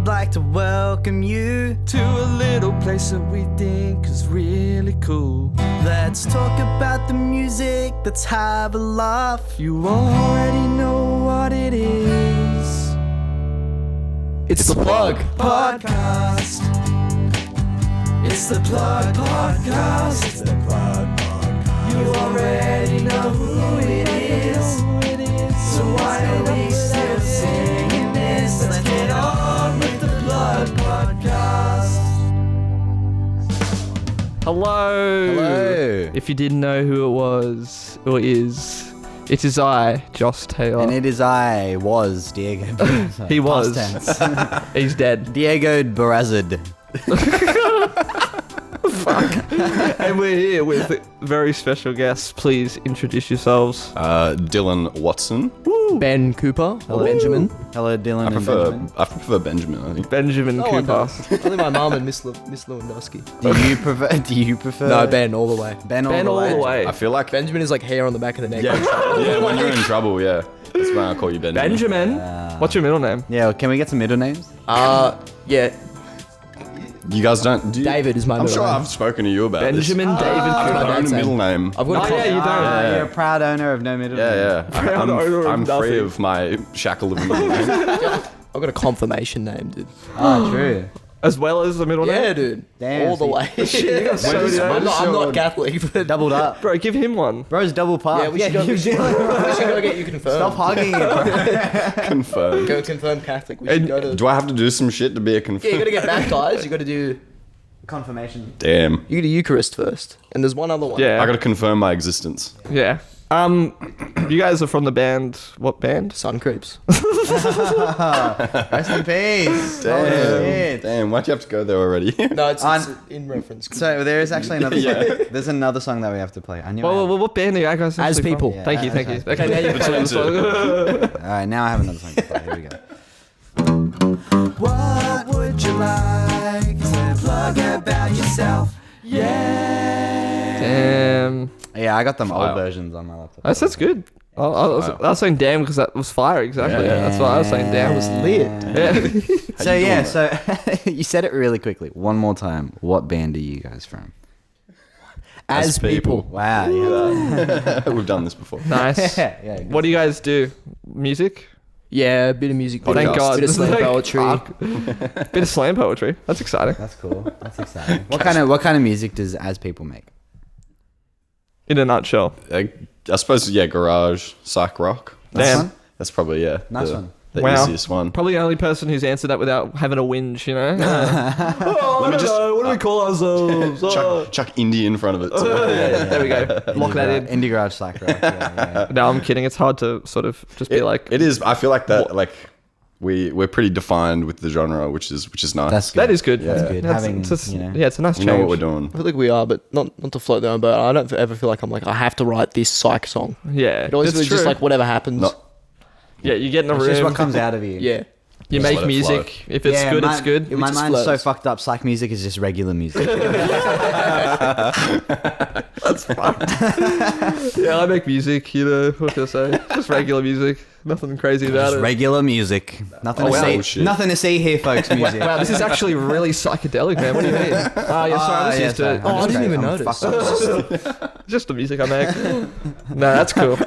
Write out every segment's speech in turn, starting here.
we'd like to welcome you to a little place that we think is really cool. Let's talk about the music, let's have a laugh. You already know what it is. It's the Plug Podcast. It's the Plug Podcast. It's the Plug Podcast. You already know who it is. So why are we still singing this? Let's get on with the Plug Podcast. Hello. Hello. If you didn't know who it was or is, it is I, Josh Taylor. And it is I, was Diego. He was. Past tense. He's dead. Diego Barazid. And we're here with very special guests. Please introduce yourselves. Dylan Watson. Ben Cooper. Hello, Benjamin. Hello, Dylan. I prefer Benjamin. Benjamin. I think. Benjamin Cooper. Only my mum and Miss Lewandowski. Do you prefer? No, Ben all the way. Ben Ben all the way. I feel like Benjamin is like hair on the back of the neck. yeah, when you're in trouble, yeah, that's when I call you Benjamin. Benjamin. What's your middle name? Yeah, can we get some middle names? Yeah. You guys don't. Do you, David is my I'm middle sure name. I've spoken to you about Benjamin this. David I Cooper. don't own dad's a middle name. name. I've got a you don't. You're a proud owner of no middle name. Yeah. Proud owner of I'm free nothing. of my shackle of a middle name. I've got a confirmation name, dude. Oh, true. As well as the middle name? Yeah, dude. Damn, all the see- way. So I'm not Catholic, but Doubled up. Bro, give him one. Bro's double park. yeah, we should go get you confirmed. Stop hugging it, bro. Confirmed. Go confirm Catholic. We should go to. Do I have to do some shit to be a Yeah, you confirmed? got to get baptized. You got to do. Confirmation. Damn. You go to Eucharist first, and there's one other one. Yeah. I got to confirm my existence. Yeah. You guys are from the band. What band? Sun Creeps. Rest in peace. Damn. shit. Damn. Why'd you have to go there already? No, it's in reference. So there is actually another Yeah. song. There's another song that we have to play. I knew I Well, had- what band are you guys As actually People. from? Thank you. okay. Okay, now you play Between the song. Alright, now I have another song to play. Here we go. What would you like to plug about yourself? Damn. Yeah, I got them old Wow. versions on my laptop. That's good. I was saying damn because that was fire, exactly. Yeah. That's why I was saying damn. It was lit. Yeah. So yeah, so you said it really quickly. One more time. What band are you guys from? As People. Wow. Yeah. We've done this before. Nice. Yeah. What do you guys do? Music? Yeah, a bit of music. Podcast. Thank God. Bit of slam Like, poetry. fuck. Bit of slam poetry. That's exciting. That's cool. That's exciting. What kind of music does As People make? In a nutshell. I suppose, yeah, garage, psych rock. Damn. one? That's probably, yeah. Nice one. The Wow. easiest one. Probably the only person who's answered that without having a whinge, you know? Oh, I don't know. What do we call ourselves? Chuck indie in front of it. So. There we go. Lock that in. Indie garage psych rock. Yeah. No, I'm kidding. It's hard to sort of just be like. It is. I feel like that. Like we're pretty defined with the genre, which is nice. That's good. That is good. That's good. Having, it's you know. yeah, it's a nice we change. know what we're doing. I feel like we are, but not to float their own boat. I don't ever feel like I'm like, I have to write this psych song. Yeah, It always it's feels just true. like whatever happens. Not- Yeah, you get in a It's room. just what comes out of you. Yeah. You Just make let it music. flow. If it's good, it's good. My just mind's so flows. fucked up. Psych music is just regular music. Yeah, I make music. You know what can I say? Just regular music. Nothing crazy about Just it. regular music. Nothing Oh, to wow. see. Bullshit. Nothing to see here, folks. Music. Wow, this is actually really psychedelic, man. What do you mean? Oh, yeah, sorry, I'm just used to it. I didn't even I'm notice. fucked up. Just the music I make. No, that's cool.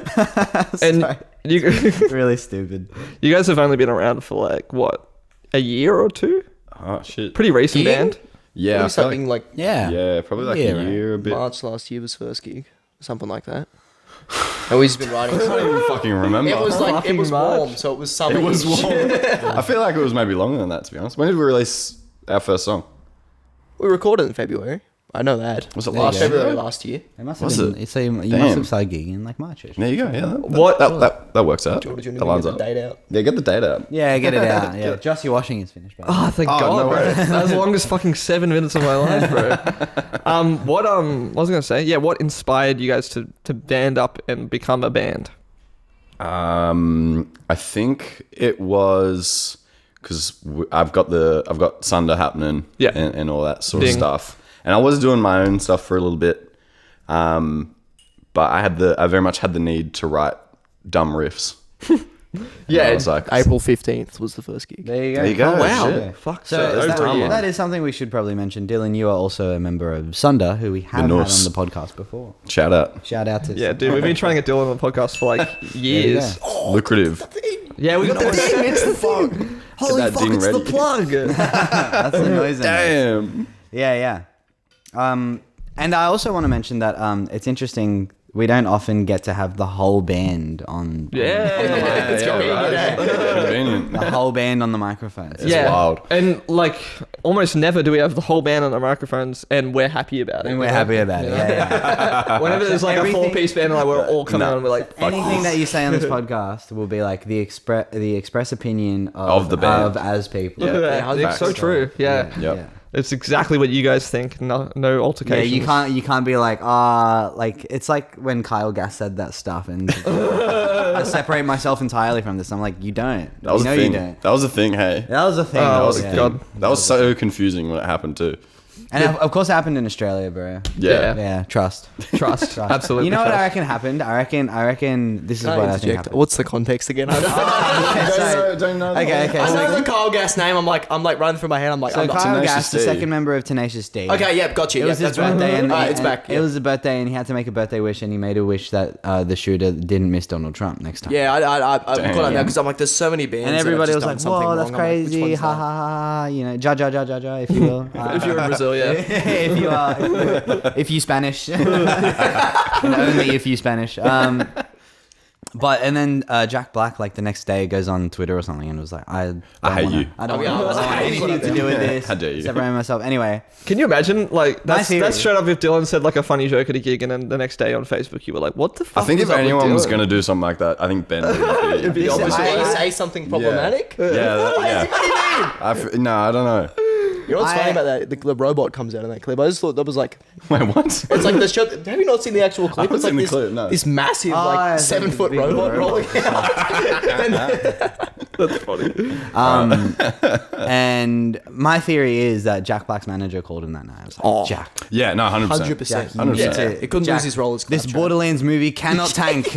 And Sorry. you, Really stupid. you guys have only been around for like what, a year or two? Oh shit. Pretty recent Gig? band. Yeah. I Maybe feel something like Yeah. yeah. Probably like Yeah, a right. year, a bit. March last year was first gig. Something like that. And we've just been writing. I don't even fucking remember. It was like, it Fucking was March. warm, so it was summer. It was warm. I feel like it was maybe longer than that, to be honest. When did we release our first song? We recorded in February. I know that. Was it There you last go. February year? last year. It must Was have been. it? So you must Damn. have started gigging in like March. There you go. Yeah. What? That works out. Do you want That to lines get up. the date out? Yeah, get the date out. Yeah, get it out. Yeah, Jossie washing is finished. Bro. Oh, thank Oh, God, no bro. way. That was the longest fucking 7 minutes of my life, bro. What was I gonna say? Yeah, what inspired you guys to band up and become a band? I think it was because I've got Sunder happening, Yeah. and all that sort Ding. of stuff. And I was doing my own stuff for a little bit, but I very much had the need to write dumb riffs. Yeah, I was like, April 15th was the first gig. There you go. There you go. Oh, wow. Shit. Fuck. So So that, over a year. that is something we should probably mention. Dylan, you are also a member of Sunda, who we have had on Norse. the podcast before. Shout out. Shout out to Yeah, dude, we've been trying to get Dylan on the podcast for like years. Lucrative. Yeah, we got the ding. It's the thing. Holy that fuck, ding it's the ready. plug. That's the noise. Damn. Yeah. And I also want to mention that it's interesting. We don't often get to have the whole band on. It's Convenient. The whole band on the microphones. It's wild. And like almost never do we have the whole band on the microphones, and we're happy about it. And we're happy about it. Yeah. Whenever there's like Everything- a 4-piece band, and like we're all coming on, and we're like, fuck Anything that you say on this podcast will be like the express opinion of the band. of as people. Look at that. Yeah, It's so true. Yeah. Yep. It's exactly what you guys think. No Yeah, altercations. you can't be like like it's like when Kyle Gass said that stuff and I separate myself entirely from this. I'm like, you don't. That was you know a thing. you don't. That was a thing, hey. That was a thing. Oh, That was a yeah. thing. God. That was so confusing when it happened too. And of course it happened in Australia, bro. Yeah. Yeah, trust. Trust. Absolutely. You know what I trust. reckon happened? I reckon this is Can I what I think interject? happened. What's the context again? I Don't know. Okay. I know So, the Carl Gas name. I'm like running through my head. I'm like, so I'm not. Kyle Tenacious Gass, the D. second member of Tenacious D. Okay, yeah, got you. It was Yeah, his that's right. birthday, and It's back. It was a birthday, and he had to make a birthday wish, and he made a wish that the shooter didn't miss Donald Trump next time. Yeah, I got on Damn. that because I'm like, there's so many bands. And that have everybody just was done like, something "Whoa, that's wrong." I'm like, which crazy!" one's Ha that? ha ha! You know, ja, if you will. If you're in Brazil, yeah. if you are, if you Spanish, and only if you Spanish. But and then Jack Black, like the next day, goes on Twitter or something and was like, "I hate you. I don't Oh, yeah, want I hate anything to do with this. How dare you. Separate myself." Anyway, Can you imagine? Like My that's theory. straight up if Dylan said like a funny joke at a gig, and then the next day on Facebook you were like, "What the fuck?" I think is if up with anyone was Dylan? going to do something like that, I think Ben would It'd be be. the opposite. Did he say something problematic? No, I don't know. You know what's funny I- about that? The robot comes out in that clip. I just thought that was like, Wait, what? it's like the show. Have you not seen the actual clip? haven't It's like seen the this, clip, no. this massive, Oh, like it's like 7-foot big robot rolling out. That's funny. and my theory is that Jack Black's manager called him that night. I was like, Oh. Jack, Yeah, no, 100%. 100%. you need 100%. to- It couldn't Jack, lose his role as This Claptrap. Borderlands movie cannot tank.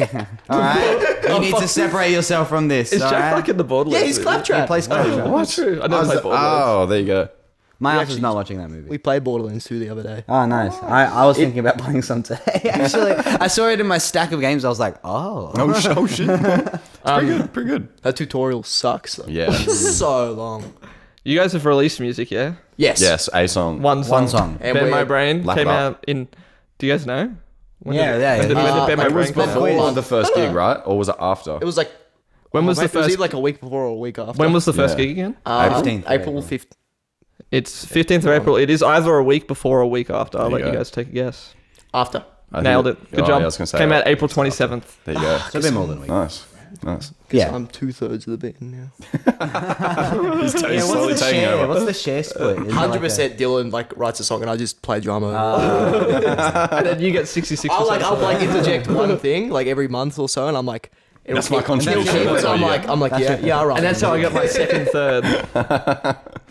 All right, you need to separate yourself from this. Is all Jack right? Black in the Borderlands? Yeah, he's movie? He Claptrap. plays Claptrap. What? True. I never played Borderlands. Oh, there you go. My house actually- is not watching that movie. We played Borderlands 2 the other day. Oh, nice. I was thinking about playing some today. Actually, I saw it in my stack of games. I was like, oh. Oh, shit. It's pretty good. That tutorial sucks. Though. Yeah. So long. You guys have released music, yeah? Yes. Yes, a song. One song. One song. And Bend My we're- Brain Laugh came it up. out in. Do you guys know? When Yeah, yeah, When did, yeah. when did Bend My It Brain was come out? before- Before the first gig, right? Or was it after? It was like. When was the It was first? either like a week before or a week after. When was the first Yeah. gig again? 15th of April April. 5th. It's 15th of April. It is either a week before or a week after. I'll There let you you go. guys take a guess. After. I think Nailed it. Good oh, job. Yeah, I was gonna say, Came out April 27th. There you go. So a bit more than a week. Nice. Nice. Yeah. I'm 2/3 of the band now. He's Yeah, slowly what's the taking share? over. What's the share split? Is it like 100% Dylan like writes a song and I just play drama. And then you get 66%. I'll like interject one thing like every month or so, and I'm like, it'll That's my hit- contribution. it'll hit, That's so what you I'm like, That's yeah, all right. And that's how I got my second, third.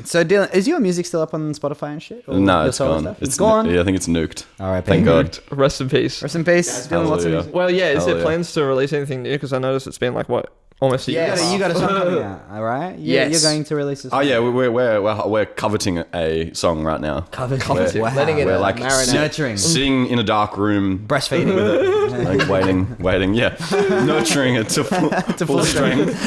So Dylan, is your music still up on Spotify and shit? Or No, your it's solo gone. stuff? It's gone. Yeah, I think it's nuked. All right, Thank God. Rest in peace. Rest in peace. Dylan, what's the Hallelujah. music? Well, yeah. Is Hell there yeah. plans to release anything new? Because I noticed it's been like what, almost a year. Yes. You got a song coming out, all right? Yes. You're going to release this. Oh yeah, we're coveting a song right now. Coveting. Wow. Letting it We're like marinate. Nurturing. sitting in a dark room, Breastfeeding. like waiting, yeah, nurturing it to full strength.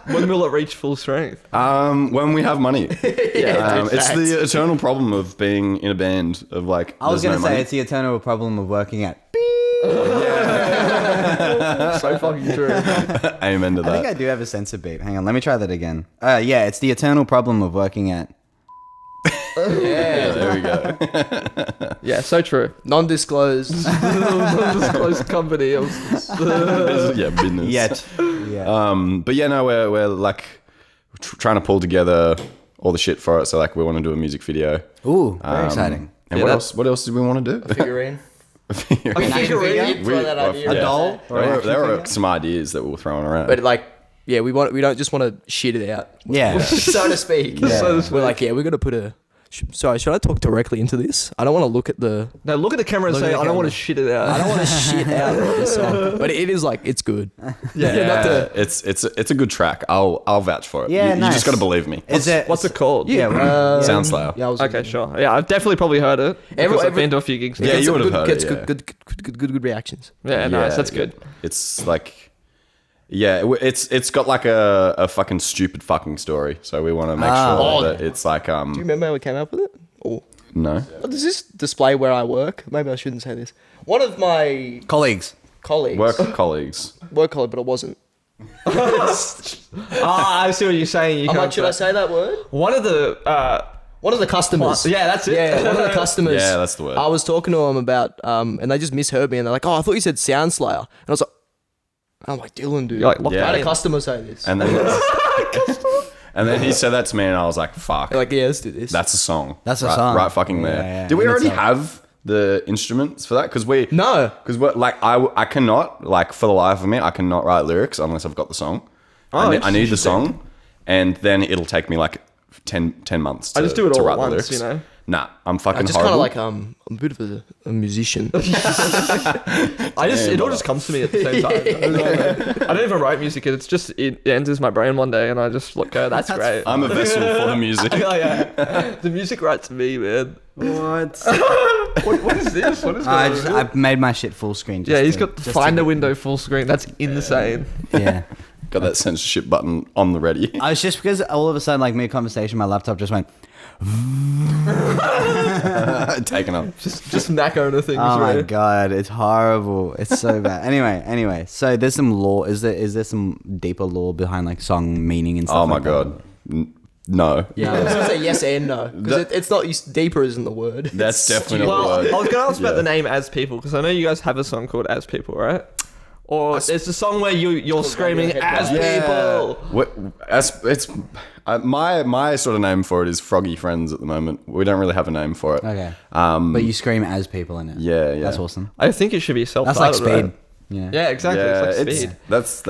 When will it reach full strength? When we have money. Yeah, It's the eternal problem of being in a band of like. I was there's going to no say money. it's the eternal problem of working at. So fucking true. Amen to I think that. I do have a sense of beep. Hang on, let me try that again. Yeah, it's the eternal problem of working at. Yeah, there we go. Yeah, so true. Non-disclosed. Undisclosed company. Yeah, business. Yet. Yeah. But yeah, no, we're like trying to pull together all the shit for it. So like, we want to do a music video. Ooh, very exciting. And Yeah, what that- else? What else do we want to do? Figurine. figure? Throw that idea A out doll? there. Or an There action were figure? some ideas that we were throwing around. But like, yeah, we don't just want to shit it out, Yeah. so to speak. Yeah. So to speak. We're like, yeah, we're gonna put a Sorry, should I talk directly into this? I don't want to look at the. No, look at the camera and Look say, at the I don't want camera. to shit it out. I don't want to shit out this song, but it is like it's good. Yeah. not to- it's a good track. I'll vouch for it. Yeah, you nice. just got to believe me. Is it? What's it called? Yeah. Soundslayer. Yeah, I was Okay, sure. Yeah, I've definitely probably heard it. Because I've every- been to a few gigs. Yeah, Gets you would have good- heard gets it, yeah. good reactions. Yeah, nice. That's good. It's like, yeah, it's got like a fucking stupid fucking story. So we want to make sure that it's like Do you remember how we came up with it? Or no. does this display where I work? Maybe I shouldn't say this. One of my Colleagues. colleagues, Work colleagues. work colleague, but it wasn't. I see what you're saying. You I'm can't like, should I say that word? One of the One of the customers. yeah, that's it. Yeah, one of the customers. Yeah, that's the word. I was talking to them about, and they just misheard me, and they're like, "Oh, I thought you said Soundslayer," and I was like, "I'm like Dylan, dude." You're like, lock Yeah. I had that a in. customer say this. And then and then he said that to me, and I was like, "Fuck, They're like, "Yeah, let's do this." that's a song. That's a right, song. right fucking there." Yeah, yeah. Did we And it's already like- have the instruments for that? Because we No. Because like I cannot, like, for the life of me, I cannot write lyrics unless I've got the song. I need the song, and then it'll take me like 10 months. I just do it to all write at the once, lyrics. you know? Nah, I'm fucking I just kind horrible. of like I'm a bit of a musician. It all just comes to me at the same time. I don't even write music. It enters my brain one day, and I just go, "That's great." I'm a vessel for the music. Oh, yeah. The music writes me, man. What? What is this? What is I've made my shit full screen. Yeah, he's got Finder window full screen. That's insane. Yeah. Got that censorship button on the ready. I was just because all of a sudden, like mid conversation, my laptop just went. Taken up. Just macro the things. Oh my right? god, it's horrible. It's so bad. Anyway. So there's some lore. Is there some deeper lore behind like song meaning and stuff? Oh my like god. No. Yeah, I was gonna say yes and no because it's not deeper isn't the word. That's definitely Well, not the I word. was going to ask about Yeah. the name As People because I know you guys have a song called As People, right? Or it's a song where you're screaming Radiohead, As right? People. It's my sort of name for it is Froggy Friends at the moment. We don't really have a name for it. Okay. But you scream as people in it. Yeah. That's awesome. I think it should be That's self-titled. like Speed. Right? Yeah. Yeah, exactly. Yeah, it's like Speed. that's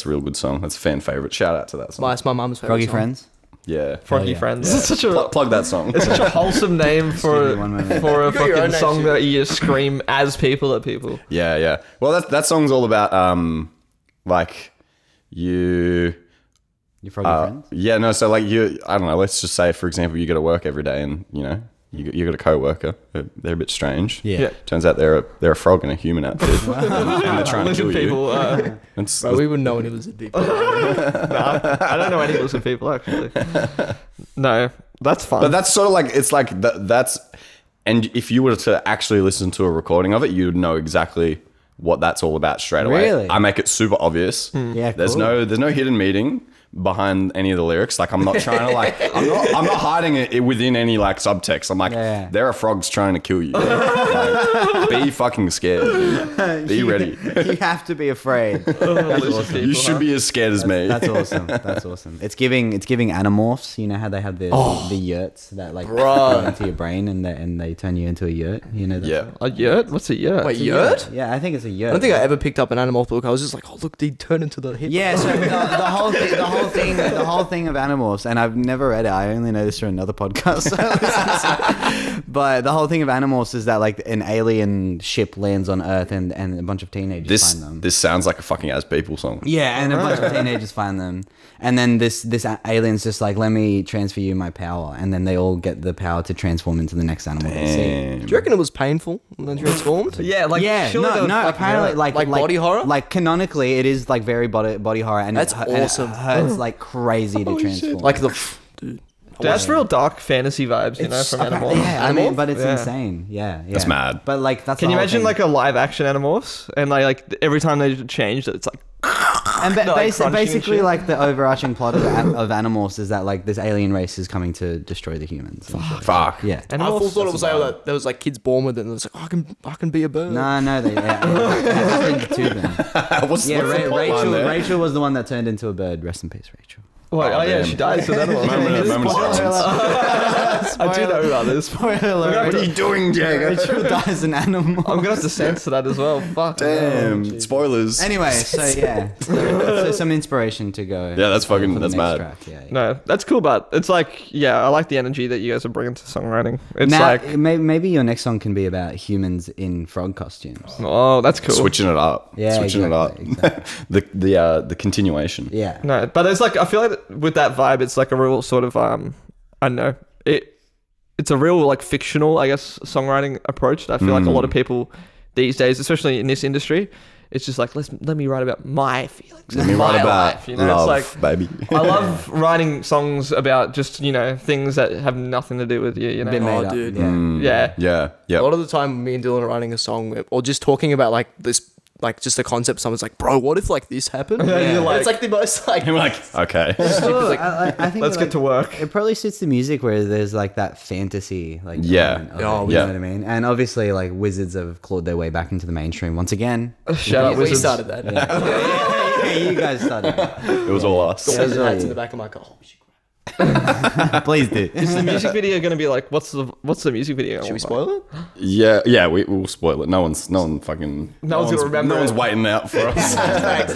a real good song. That's a fan favorite. Shout out to that song. It's my mum's favorite Froggy song. Friends. Yeah. Froggy yeah. Friends. It's such a Plug that song. it's such a wholesome name for Excuse me, one moment. for a You got your fucking own name song too. that you just scream as people at people. Yeah. Well, that song's all about like you. Your Froggy Friends. Yeah, no. So like I don't know. Let's just say, for example, you go to work every day, and you got a coworker. They're a bit strange. Yeah. Turns out they're a frog in a human outfit, and they're trying to kill Lizard people. you. It's, Bro, we wouldn't know any lizard people. I don't know any lizard people actually. No, that's fun. but that's sort of like it's like that's. And if you were to actually listen to a recording of it, you'd know exactly what that's all about straight away. Really? I make it super obvious. Yeah, There's cool. no hidden meaning behind any of the lyrics. Like I'm not trying to like I'm not hiding it within any like subtext. I'm like there are frogs trying to kill you. Like, be fucking scared. Be ready. You have to be afraid. You should be as scared as me. That's awesome. That's awesome. It's giving Animorphs. You know how they have the yurts that like go into your brain and they turn you into a yurt. You know that? Yeah. A yurt? What's a yurt? Wait, yurt? Yeah, I think it's a yurt. I don't think I ever picked up an animal book. I was just like, oh look, they turn into the hit. Yeah, so the whole thing of Animorphs, and I've never read it. I only know this through another podcast. But the whole thing of Animorphs is that like an alien ship lands on Earth and a bunch of teenagers find them. This sounds like a fucking As People song. Yeah, and a bunch of teenagers find them, and then this alien's just like, let me transfer you my power, and then they all get the power to transform into the next animal they see. Damn. Do you reckon it was painful when they transformed? Yeah, like Yeah, surely they no, would no. fucking Apparently, hurt. like body horror? Like canonically, it is like very body horror, and That's and it awesome. hurts like crazy to transform. Like the dude. That's real dark fantasy vibes, you know, from Animorphs. Yeah, I mean, but it's Yeah. insane. Yeah, That's mad. But like, that's Can the you whole imagine thing. like a live action Animorphs and like every time they change, it's like And like crunching and basically, shit. like the overarching plot of Animorphs is that like this alien race is coming to destroy the humans. and shit. Fuck. Yeah. I full thought it was like that there was like kids born with it and it was like, oh, I can be a bird. No, it happened to them. What's Yeah, the plot line there? Rachel was the one that turned into a bird. Rest in peace, Rachel. Wait, oh yeah, damn. she dies with animals. Moment of silence. I do know about this. Spoiler alert. What are you doing, Diego? Rachel dies an animal. I'm gonna have to censor that as well. Fuck. Damn. Spoilers. Anyway, so yeah, so some inspiration to go. Yeah, that's fucking- for the that's next mad. track. Yeah. No, that's cool, but it's like, yeah, I like the energy that you guys are bringing to songwriting. It's Now, like, maybe your next song can be about humans in frog costumes. oh, that's cool. Switching it up. Yeah, Switching exactly, it up. the continuation. Yeah. No, but it's like, I feel like with that vibe, it's like a real sort of, I don't know, it's a real like fictional, I guess, songwriting approach that I feel like a lot of people these days, especially in this industry, it's just like, let me write about my feelings. Let me my write about life, you know? love, It's like, baby. I love writing songs about just, you know, things that have nothing to do with you, you know? Bit made up. dude. Yeah. Yeah. Yeah. A lot of the time, me and Dylan are writing a song or just talking about like this, like just a concept. Someone's like, bro, what if like this happened? Yeah. You're like, it's like the most like, I'm like, okay. Well, I think let's it, get to work. It probably suits the music where there's like that fantasy, like Yeah. element of Oh, it, you yeah. know what I mean. And obviously, like Wizards have clawed their way back into the mainstream once again. Shout out We Wizards. started that. Yeah, you guys started. It was all us. Yeah. There's hats in the back of my car. Oh, shit. Please do. Is the music video going to be like, what's the music video? Should we spoil it? Yeah, we'll spoil it. No one's fucking. No one's gonna remember No one's it. waiting out for us.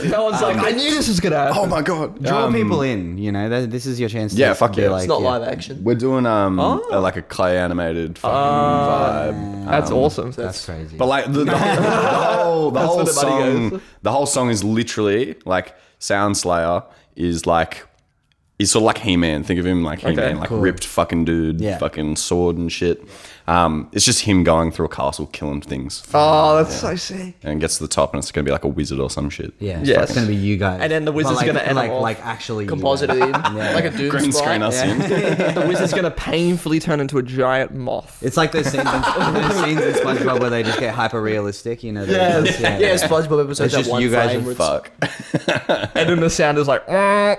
No one's like, I knew this was going to happen. Oh my god. Draw people in. You know, this is your chance. To Yeah, fuck be yeah. Like, It's not yeah. live action. We're doing like a clay animated fucking vibe. That's awesome. That's crazy. But like the whole That's where the money song, goes. the whole song is literally like Sound Slayer is like. He's sort of like He-Man. Think of him like He-Man, like cool. ripped fucking dude, Yeah. fucking sword and shit. It's just him going through a castle, killing things, Oh, that's so sick. and gets to the top, and it's gonna be like a wizard or some shit. yeah, Yes. it's gonna be you guys. And then the wizard's But, gonna end like, up off. like actually Composite it you in. guys. Like a Doom Green sprite. screen us in. The wizard's going to painfully turn into a giant moth. It's like those scenes in SpongeBob where they just get hyper realistic. You know. Yes. Yeah. Yeah, SpongeBob episode It's that just one you guys frame are where it's- Fuck. And then the sound is like, or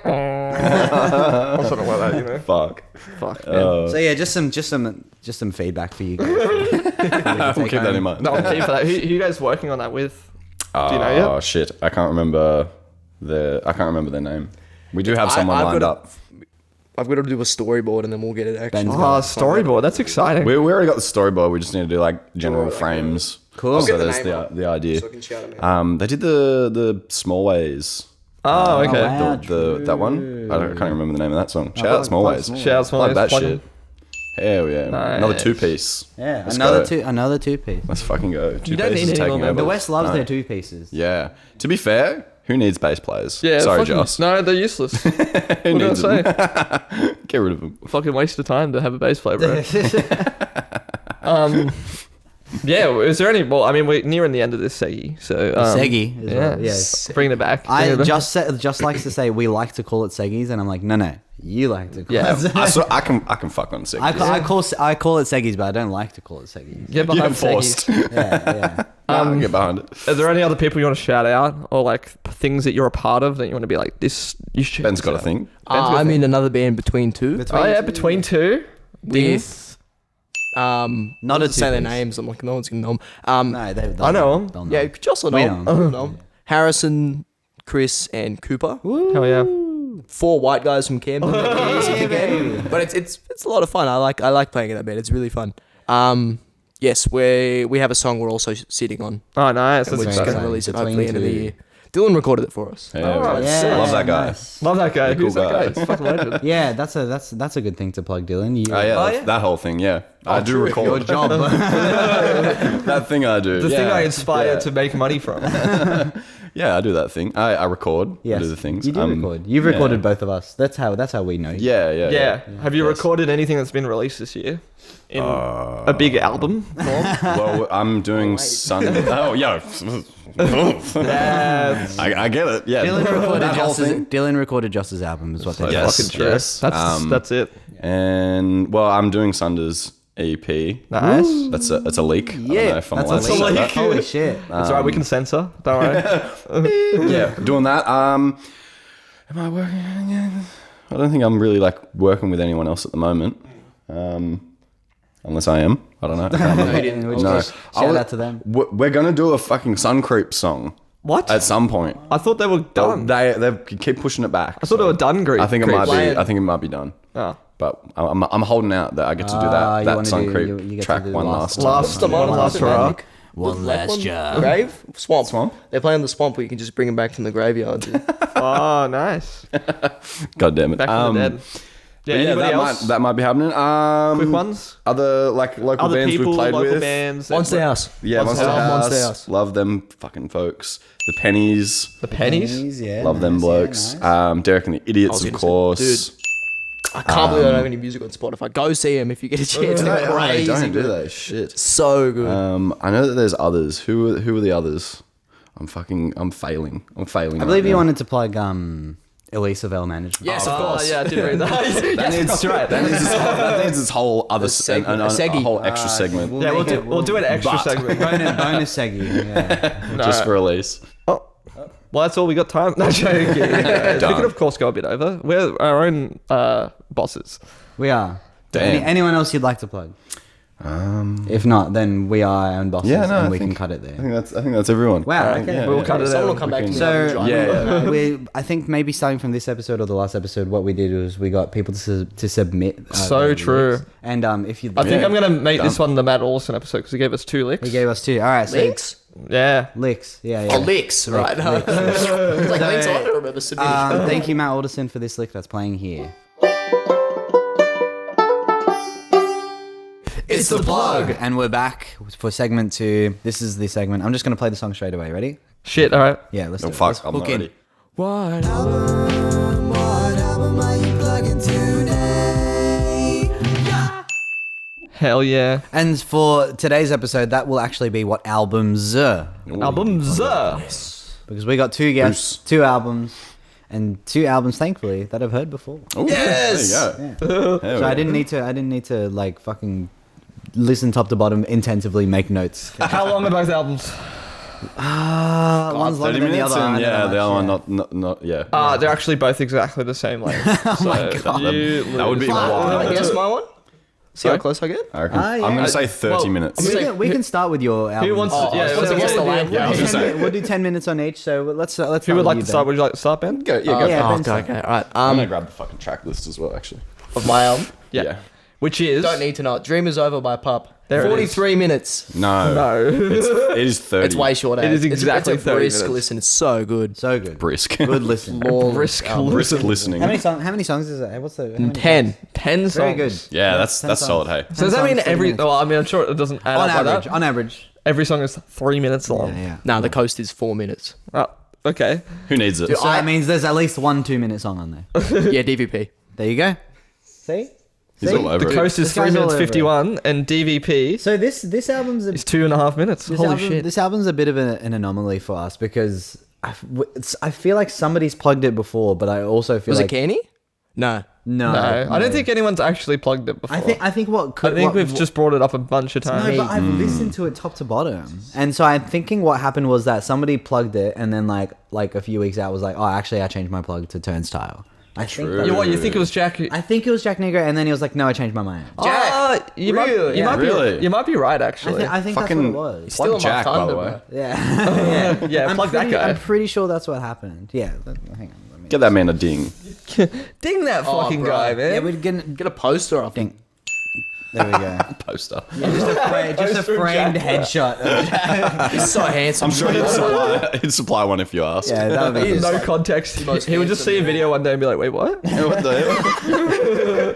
something like that, you know? Fuck. Fuck, man. So yeah, just some feedback for you guys. We'll keep that in mind. No, I'm keen for that. Who you guys working on that with? Do you know yet? Oh shit! I can't remember their name. We do have someone I've lined got up. I've got to do a storyboard and then we'll get it actually. Ben's Oh, storyboard. That's exciting. We already got the storyboard. We just need to do like general frames. Cool. So I'll get the there's name up the idea. So I can shout it out. They did the Small Ways. Oh, okay. wow. That one. I can't remember the name of that song. Shout plug- out Small plug Ways. Small Shout out Small Like Ways, that plug shit. in. Hell yeah! Another Nice. 2-piece. Yeah, Let's another go. two piece. Let's fucking go. Two You don't pieces need any taking more over. members. The West loves No. their two pieces. Yeah. To be fair, who needs bass players? Yeah, Sorry, fucking, Joss. No, they're useless. Who What did I needs say? them? Get rid of them. Fucking waste of time to have a bass player, bro. Yeah, is there any? Well, I mean, we're nearing the end of this Segi, so Segi as well, yeah, yes. bringing it back. I Bring it back. just likes to say we like to call it Seggies, and I'm like, no, you like to call Yeah. it. I can fuck on Segi. I call it Seggies, but I don't like to call it Seggies. Get You're behind forced. Seggies. Yeah. I'll get behind it. Are there any other people you want to shout out, or like things that you're a part of that you want to be like this? You should. Ben's got a thing. I'm in another band between two. Oh yeah, between two. With Not not a to say their two-piece. names. I'm like, no one's gonna know them. No, they'll I know 'em. they'll Yeah, Joss will know. We 'em. know 'em. I'll know 'em. Harrison, Chris, and Cooper. Hell yeah. 4 white guys from Camden. Music again. But it's a lot of fun. I like playing in that band. It's really fun. Yes, we have a song we're also sitting on. Oh nice. And That's we're just exciting. gonna release it Between hopefully end of the two. year. Dylan recorded it for us. Yeah, Oh, Yeah, love that guy. nice. Love that guy. Yeah, Who's cool that guy? guy. It's fucking legend. Yeah, that's a good thing to plug, Dylan. You, Oh yeah, Oh, that, yeah? that whole thing. Yeah, I do your record job. that thing. I do. The thing I Yeah. inspired to make money from. Yeah, I do that thing. I record. Yes, I do the things. you do record. You've recorded both of us. That's how we know you. Yeah. Yeah. Have you Yes. recorded anything that's been released this year? In a big album form? Well, I'm doing Sunday. Oh yeah. Yeah. I get it. Yeah. Dylan recorded Joss's album, is what they Yes. Fucking true. Yes. That's it. And well, I'm doing Sunday's EP. Nice. That's a leak. I don't know Yeah, if I'm that's allowed a to say leak. that. Holy shit. It's alright, we can censor. Don't worry. Yeah, doing that. Am I working? I don't think I'm really like working with anyone else at the moment. Unless I am. I don't know. I can't remember. In which No. case, shout out to them. We're gonna do a fucking Sun Creep song What? At some point. I thought they were done. They keep pushing it back. I thought they were done, Greek. I think it might be. I think it might be done. Oh. But I'm holding out that I get to do that song creep track one last time. Last hurrah. One last job. Grave? Swamp. They're playing the swamp where you can just bring them back from the graveyard. Dude. Oh, nice. God damn it. Back from the dead. Yeah, anybody else? That might be happening. Quick ones? Other like local Other bands people, we've played local with. bands. Monster House. Yeah, Monster House. Monster House. Love them fucking folks. The Pennies. The Pennies? Yeah, Love them blokes. Derek and the Idiots, of course. Dude. I can't believe I don't have any music on Spotify. Go see them if you get a chance. They're crazy. Don't do dude. that shit. So good. I know that there's others. Who are the others? I'm failing. I'm failing. I believe you wanted to plug Elisa Vale Management. Yes, of course. Yeah, I did read that. That needs this whole other segment, a seggy. whole extra segment Yeah, we'll do an extra segment. bonus seggy. Yeah. just for release. Well, that's all we got time. No, joking. We could, of course, go a bit over. We're our own bosses. We are. Damn. Anyone else you'd like to plug? If not, then we are our own bosses, and we can cut it I there. think that's everyone. Wow. Okay. Yeah, We'll cut it Someone out. will come back to me. So Yeah. I think maybe starting from this episode or the last episode, what we did was we got people to submit. So their true. lyrics. And if you, I think I'm going to make this one the Matt Olsen episode because he gave us 2 licks. he gave us 2. All right, so Licks? Yeah. licks. Yeah. Oh, licks, right? Licks. It's like links, I don't remember submitting. Thank you, Matt Alderson, for this lick that's playing here. It's the plug, and we're back for segment 2. This is the segment. I'm just gonna play the song straight away. Ready? Shit, all right. Yeah, let's Oh do it. fuck! Let's I'm not hook in. ready. What? Hell yeah. And for today's episode, that will actually be what albums. Albums. Because we got 2 guests, 2 albums, and 2 albums, thankfully, that I've heard before. Ooh, Yes! There you go. Hell So yeah. I didn't need to like fucking listen top to bottom intensively, make notes. How long are both albums? One's longer 30 than the minutes other. and I don't know the other much, one not yeah. They're actually both exactly the same length. Oh my god. That would be Can I wild. guess my one? See how close I get? I reckon. yeah. I'm gonna say 30 minutes. We can start with your album. Who wants to? Yeah, so what's guess the the length? Yeah, I was gonna say. We'll do 10 minutes on each. So let's start. Who would like with to you, start? Ben. Would you like to start, Ben? Go. Yeah, Oh, Ben, start. okay, all right. I'm gonna grab the fucking track list as well. Actually. Of my album. Yeah. Which is? Don't need to know. Dream is Over by Pup. There it is. 43 minutes. No. No. It is 30. It's way short. It is exactly it's a 30 brisk minutes. listen. It's so good. So good. brisk. Good listen. Brisk Brisk listening. How many songs is that? What's the? how many 10. 10 songs. Very good. Yeah, that's 10 songs. solid. Hey. So does that mean songs, 30 every? minutes. Well, I mean, I'm sure it doesn't add On up like average. that. On average. Every song is 3 minutes long. Yeah. Nah, the coast is 4 minutes. Oh, okay. Who needs it? So that means there's at least 1 2-minute song on there. Yeah, DVP. There you go. See? He's all over The it. coast is This 3 guy's minutes all over it. 51, and DVP So this album's a is 2.5 minutes. Holy shit! This album's a bit of an anomaly for us because I feel like somebody's plugged it before, but I also feel Was like it Canny? No. No, No, I don't think anyone's actually plugged it before. I think what could I think what- we've just brought it up a bunch of times. No, but I've listened to it top to bottom, and so I'm thinking what happened was that somebody plugged it, and then like a few weeks out was like, oh, actually, I changed my plug to Turnstile. I think True. that- You think it was Jack? I think it was Jack Negro, and then he was like, no, I changed my mind. Jack, you really? might Really? you might be right actually. I think that's Fucking what it was. Still Plug Jack, my by thunder, the way. bro. Yeah, Yeah, plug that guy. I'm pretty sure that's what happened. Yeah, hang on. Let me... Get that man a ding. Ding that fucking bro. guy, man. Yeah, we're gonna Get a poster off him. ding. There we go. Poster. Just a framed headshot. He's so handsome. I'm sure he'd supply one if you ask. Yeah, that would be In good. no context, he would just see a video one day and be like, "Wait, what?" What the hell?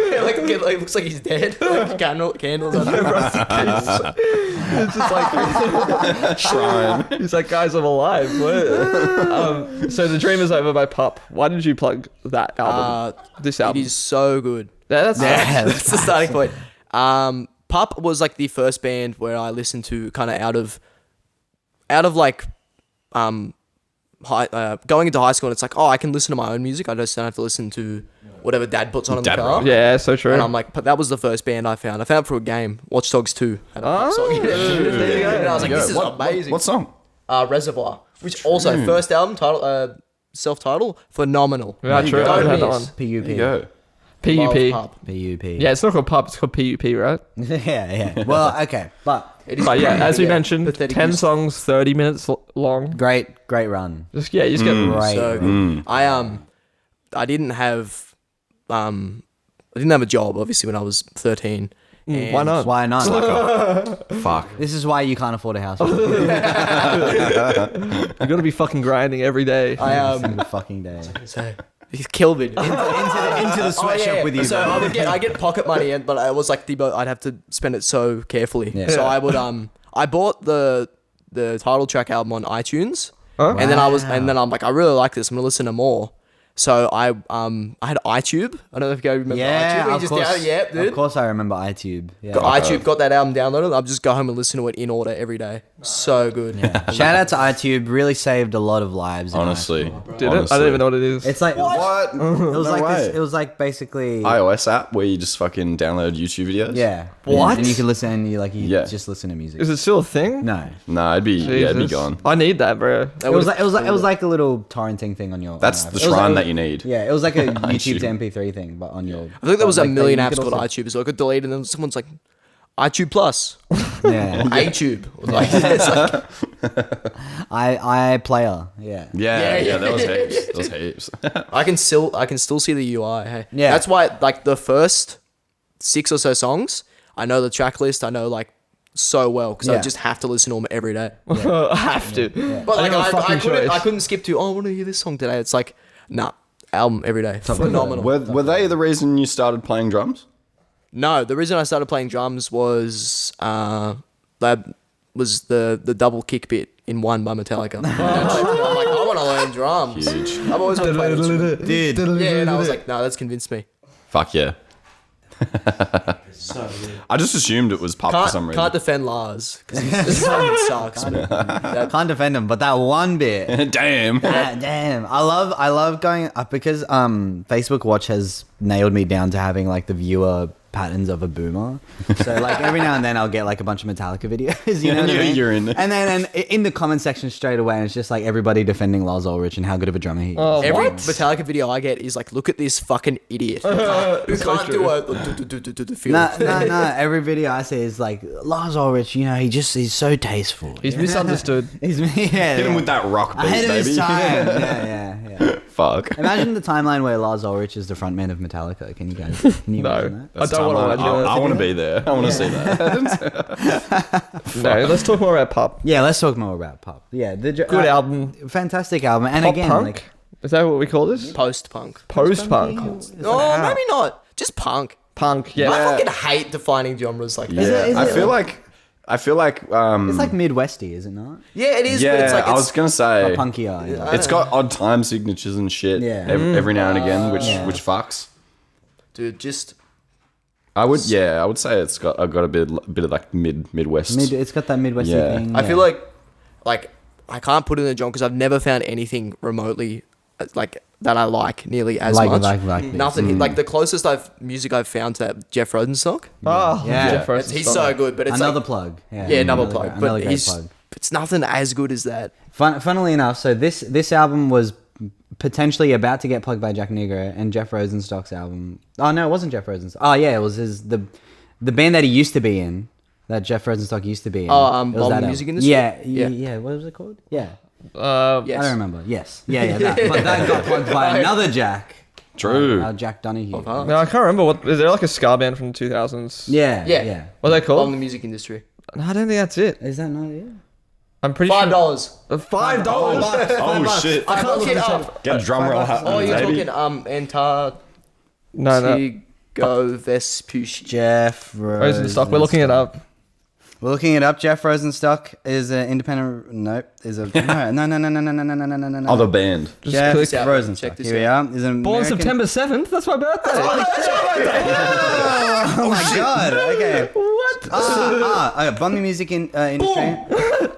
Yeah, like, looks like he's dead. Like candles on him. It's just like Shrine. he's like, "Guys, I'm alive." What? So the Dream Is Over by Pup. Why did you plug that album? This It album. is so good. That's That's the starting point. Pup was like the first band where I listened to kind of out of like going into high school, and it's like, oh, I can listen to my own music. I just don't have to listen to whatever dad puts on in the Dad car. rock. yeah, so true. And I'm like, but that was the first band I found. I found it through a game, Watch Dogs 2. Had a Pup song in it. there you go. And I was like, this is What amazing. What song? Reservoir, which also first album title, self-title, phenomenal. Yeah, true. I Don't haven't heard that miss. one. PUP. There you go. PUP. Love Pup. PUP. Yeah, it's not called PUP. It's called PUP, right? yeah. Well, okay, but It is But yeah, as we yeah, mentioned, pathetic 10 use. songs, 30 minutes long. great run. Just you just get Great. So run. good. I didn't have a job obviously when I was 13. And why not? Why not? Fuck. This is why you can't afford a house. You gotta be fucking grinding every day. I Single fucking day. so he's killed me. Into the sweatshop with you. So bro. I get pocket money, but I was like I'd have to spend it so carefully. Yeah. So I would I bought the title track album on iTunes, Huh? and then I'm like I really like this. I'm gonna listen to more. So I had iTube. I don't know if you guys remember Yeah, iTube. where you of just course. dude. Of course, I remember iTube. Yeah. Got iTube, got that album downloaded. I'll just go home and listen to it in order every day. So good. Shout out to iTube. Really saved a lot of lives. in Honestly. high school. Did it? I don't even know what it is. It's like What? it was No like way. this. It was like basically iOS app where you just fucking download YouTube videos? yeah. What? And you can listen and you Yeah. just listen to music. Is it still a thing? No. Nah, it'd be Jesus. gone. I need that, bro. It was like a little torrenting thing on your. That's on the your iPhone. shrine that you need. Yeah, it was like a YouTube iTuber. to MP3 thing, but on your. I think there was a like, million you apps could called also- iTube, so I got deleted, and then someone's like, iTube Plus, Yeah, iTube. Like, it's like, I player. Yeah. Yeah, that was heaps. That was heaps. I can still see the UI. Hey, Yeah. that's why like the first 6 or so songs, I know the track list. I know like so well because I Yeah. just have to listen to them every day. I have to. But like don't have a fucking choice. I couldn't skip to. Oh, I want to hear this song today. It's like nah, album every day. Phenomenal. Were they the reason you started playing drums? No, the reason I started playing drums was that was the double kick bit in One by Metallica. I'm like, I want to learn drums. Huge. I've always wanted to play this instrument. Dude. Yeah, and I was like, no, that's convinced me. Fuck yeah. So good. I just assumed it was Pup for some reason. Can't defend Lars because this fucking sucks. Man. That- Can't defend him, but that one bit. Damn. Damn, I love going up because Facebook Watch has nailed me down to having like the viewer patterns of a boomer. So like every now and then I'll get like a bunch of Metallica videos, you know what I mean? You're in. And then in the comment section straight away, and it's just like everybody defending Lars Ulrich and how good of a drummer he is. Oh, Every what? Metallica video I get is like, look at this fucking idiot who It's so can't true. do a feel. No. Every video I see is like Lars Ulrich. You know, he's so tasteful. He's misunderstood. Hit Hit him with that rock beat, ahead of his baby. time. Yeah. Fuck. Imagine the timeline where Lars Ulrich is the frontman of Metallica. Can you imagine No. that? I don't want to Timeline. imagine I want to be there. I want to see that. No, let's talk more about Pup. Yeah, let's talk more about Pup. Yeah, Good album. fantastic album. And Pop again, punk? like Is that what we call this? Post punk. Post punk. Oh, maybe not. Just punk. Punk, I yeah. fucking hate defining genres like that. Yeah. is I it feel like it's like Midwesty, is it not? Yeah, it is. yeah, but it's like I was gonna say Or punkier. Yeah. it's got odd time signatures and shit. Yeah. Every now and again, which Yeah. which fucks. dude, just I would say it's got a bit of like Midwest. It's got that Midwesty Yeah. thing. I feel like I can't put it in a genre because I've never found anything remotely like that I like nearly as much. like Nothing like the closest music I've found to that Jeff Rosenstock. Oh, Yeah. Jeff Rosenstock. He's so good, but it's another like, plug. yeah, another plug. Another But great he's plug. it's nothing as good as that. Funnily enough, so this album was potentially about to get plugged by Jack Negro, and Jeff Rosenstock's album. Oh no, it wasn't Jeff Rosenstock. Oh yeah, it was the band that he used to be in. That Jeff Rosenstock used to be in. Oh, It was Bomb that the album. Music Industry? Yeah, Yeah. yeah. What was it called? Yeah, Yes. I don't remember. Yes, yeah. But that got plugged by another Jack. True. Jack Donahue. huh? No, I can't remember. What is there like a ska band from the 2000s? Yeah, Yeah. yeah. What are they Bomb called? the music industry. No, I don't think that's it. Is that not it? I'm pretty $5. sure. $5. Oh shit! I can't look it up. Get a drum roll happening, Oh, you're baby. talking Antarctigo No. Vespucci. Jeff Rosenstock. We're looking it up. We're looking it up. Jeff Rosenstock is an independent. Nope. Is a no. Other band. Just Jeff click. out. Rosenstock. Check this Here we are. Is an Born American- September 7th. That's my birthday. Oh my god. Okay. What? Bomb the music industry.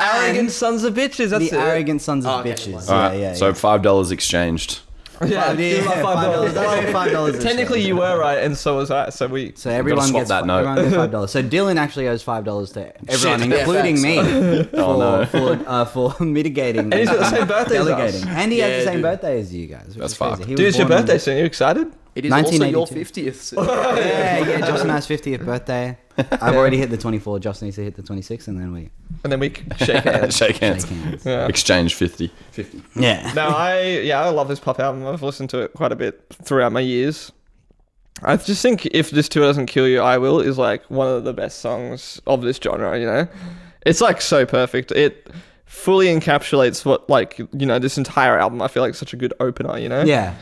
Arrogant sons of bitches. That's The it. arrogant sons of Okay. bitches. All right. Yeah. So $5 exchanged. Yeah, Yeah, $5. That's $5. Technically, you were right, and so was I. So we. So everyone swap gets that note. everyone gets $5. So Dylan actually owes $5 to everyone, Shit. including Yeah, me, Oh, for mitigating And he's got the same birthday as delegating. us. And he has Yeah, the same dude. birthday as you guys. Which That's is crazy. fucked. He was Dude, it's your born on- birthday soon. Are you excited? It is also your 1982. 50th. Yeah, Josh and I's 50th birthday. I've already hit the 24. Josh needs to hit the 26, and then we shake hands. Shake hands. shake hands. Yeah. Exchange 50. Yeah. No, I love this pop album. I've listened to it quite a bit throughout my years. I just think If This Tour Doesn't Kill You, I Will is like one of the best songs of this genre, you know? It's like so perfect. It fully encapsulates what, like, you know, this entire album. I feel like such a good opener, you know? Yeah.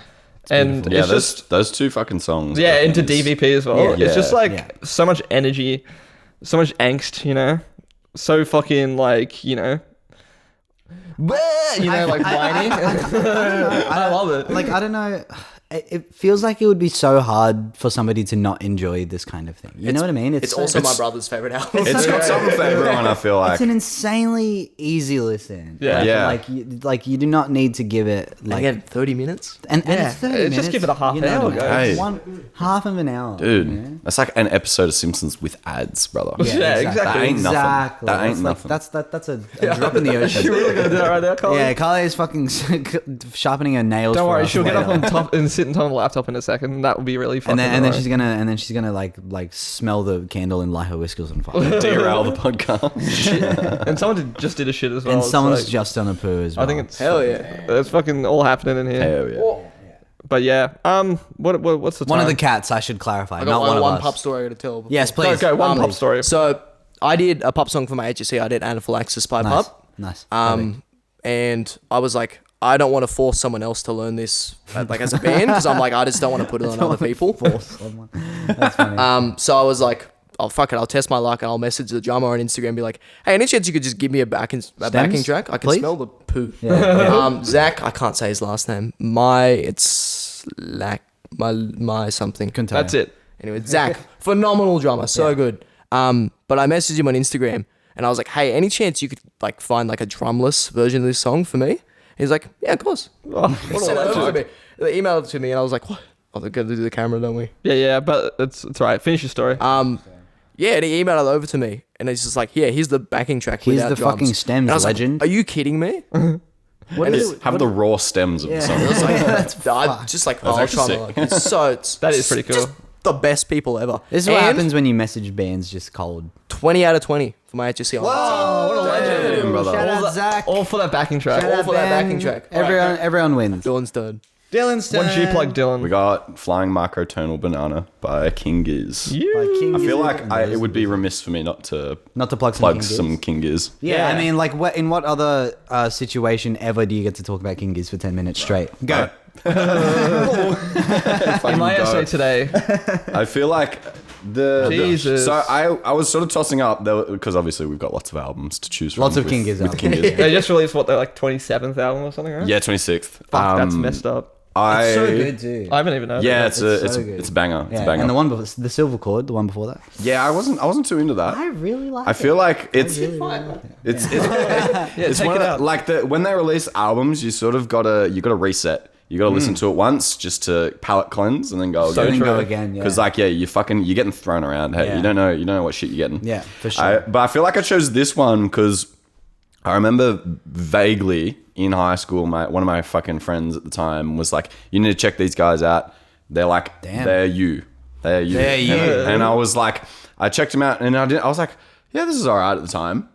And Yeah, it's just, those two fucking songs. yeah, I think into is- DVP as well. Yeah. It's just like Yeah. so much energy, so much angst, you know? So fucking like, you know, like whining. I love it. Like, I don't know. It feels like it would be so hard for somebody to not enjoy this kind of thing. You know what I mean? It's so- also my brother's favorite album. It's got something for everyone, I feel like. It's an insanely easy listen. Yeah. Yeah. Like you do not need to give it like Again, 30 minutes. and it's 30 Just minutes. give it a half you an know hour, what I guys. mean? Hey. Half of an hour, Dude, you know? that's like an episode of Simpsons with ads, brother. Yeah, exactly. That ain't nothing. Exactly. That ain't That's nothing. That's a drop in the ocean. You're really gonna do that right there, Colin? Yeah, Carly is fucking sharpening her nails. Don't for worry, us she'll get up later. on top and sit on top of the laptop in a second. That would be really fun. and then she's gonna like smell the candle and light her whiskers on fire. Derail the podcast. and someone just did a shit as well. And It's someone's like- just done a poo as well. I think it's Hell yeah. It's fucking all happening in here. Hell yeah. But yeah, what's the time? one of the cats. I should clarify, I not got one one of us. pup story I got to tell. before. Yes, please. Okay, one Please. pop story. So I did a pup song for my HSC. I did Anaphylaxis by Nice, Pup. nice. Perfect. And I was like, I don't want to force someone else to learn this, like as a band, because I'm like, I just don't want to put it on other people. Force someone. That's funny. So I was like, oh fuck it, I'll test my luck and I'll message the drummer on Instagram and be like, hey, any chance you could just give me a backing track? I can please? smell the poo. Yeah. Zach, I can't say his last name. It's like my something. Couldn't tell That's you. it. Anyway, Zach, phenomenal drummer, so good. But I messaged him on Instagram and I was like, hey, any chance you could like find like a drumless version of this song for me? He's like, yeah, of course. Oh, He sent it over to me. They emailed it to me and I was like, what? Oh, they're going to do the camera, don't we? Yeah, but it's right. Finish your story. Yeah, and he emailed it over to me and it's just like, yeah, here's the backing track. Here's without the drums. fucking stems, And I was legend. Like, are you kidding me? What is it? Have the raw stems of the song. It's like, I just like, I was actually trying to sick. like, it's so, it's That is pretty cool. just the best people ever. This is what And happens when you message bands just cold. 20 out of 20 for my HSC. what a legend, brother. Shout All, out Zach. all for that backing track. All for that backing track. Everyone wins. Dylan's turn. Dylan's When did you plug Dylan? We got Flying Microtonal Banana by King Giz. You. I feel like it would be remiss for me not to plug some plug King Giz. some King Giz. Yeah, Yeah. I mean, like, in what other situation ever do you get to talk about King Giz for 10 minutes straight? Go. In my essay today, I feel like Jesus. So I was sort of tossing up because obviously we've got lots of albums to choose from. Lots of with- King Giz with albums. King Giz. they just released their like 27th album or something, right? Yeah, 26th. Fuck, that's messed up. It's so good, too. I haven't even heard. Yeah, it. it's It's a so good. it's a banger. It's Yeah, a banger. and the one before, the Silver Chord, the one before that. Yeah, I wasn't too into that. I really like I feel like it's really like it's Yeah, it's take one it of out. the, like when they release albums, you sort of gotta reset. You gotta listen to it once just to palate cleanse and then go So And again. then go true. again, yeah. Because you're getting thrown around. Hey, Yeah. you don't know what shit you're getting. Yeah, for sure. But I feel like I chose this one because I remember vaguely in high school, one of my fucking friends at the time was like, "You need to check these guys out. They're like, Damn. they're you. They're you. And I was like, I checked them out, and I was like, yeah, this is alright at the time.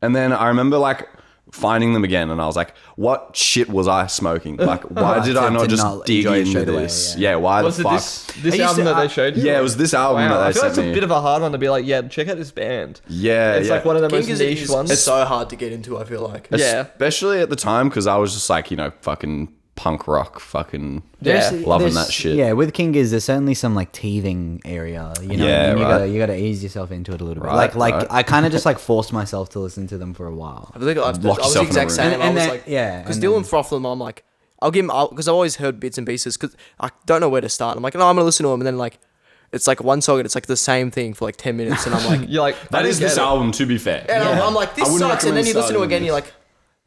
And then I remember like finding them again, and I was like, what shit was I smoking? Like, why did I To not just not dig enjoy it into straight away, this? yeah. Yeah, why Was the it fuck? this I used album to- that they showed you? Yeah, it was this album Wow, that I they feel like sent it's me. a bit of a hard one to be like, yeah, check out this band. Yeah, It's yeah. like one of the King most Gizzard niche is ones. so hard to get into, I feel like. Yeah. Especially at the time, because I was just like, fucking punk rock, fucking Yeah. loving that shit. Yeah, with King Giz, there's certainly some like teething area. You know, Yeah, and right. you gotta ease yourself into it a little bit. Right, Like right. I kind of just like forced myself to listen to them for a while. I think I was Lock the yourself in a exact room. same. And I was then- like, yeah, because and Dylan then- Frotham, I'm like, I'll give him, because I've always heard bits and pieces, because I don't know where to start. I'm like, no, I'm gonna listen to him, and then like, it's like one song and it's like the same thing for like 10 minutes, and I'm like, You're like, I That is didn't this get it. album, to be fair. and I'm like, I this wouldn't sucks, and then recommend you listen to it starting again, with you're like,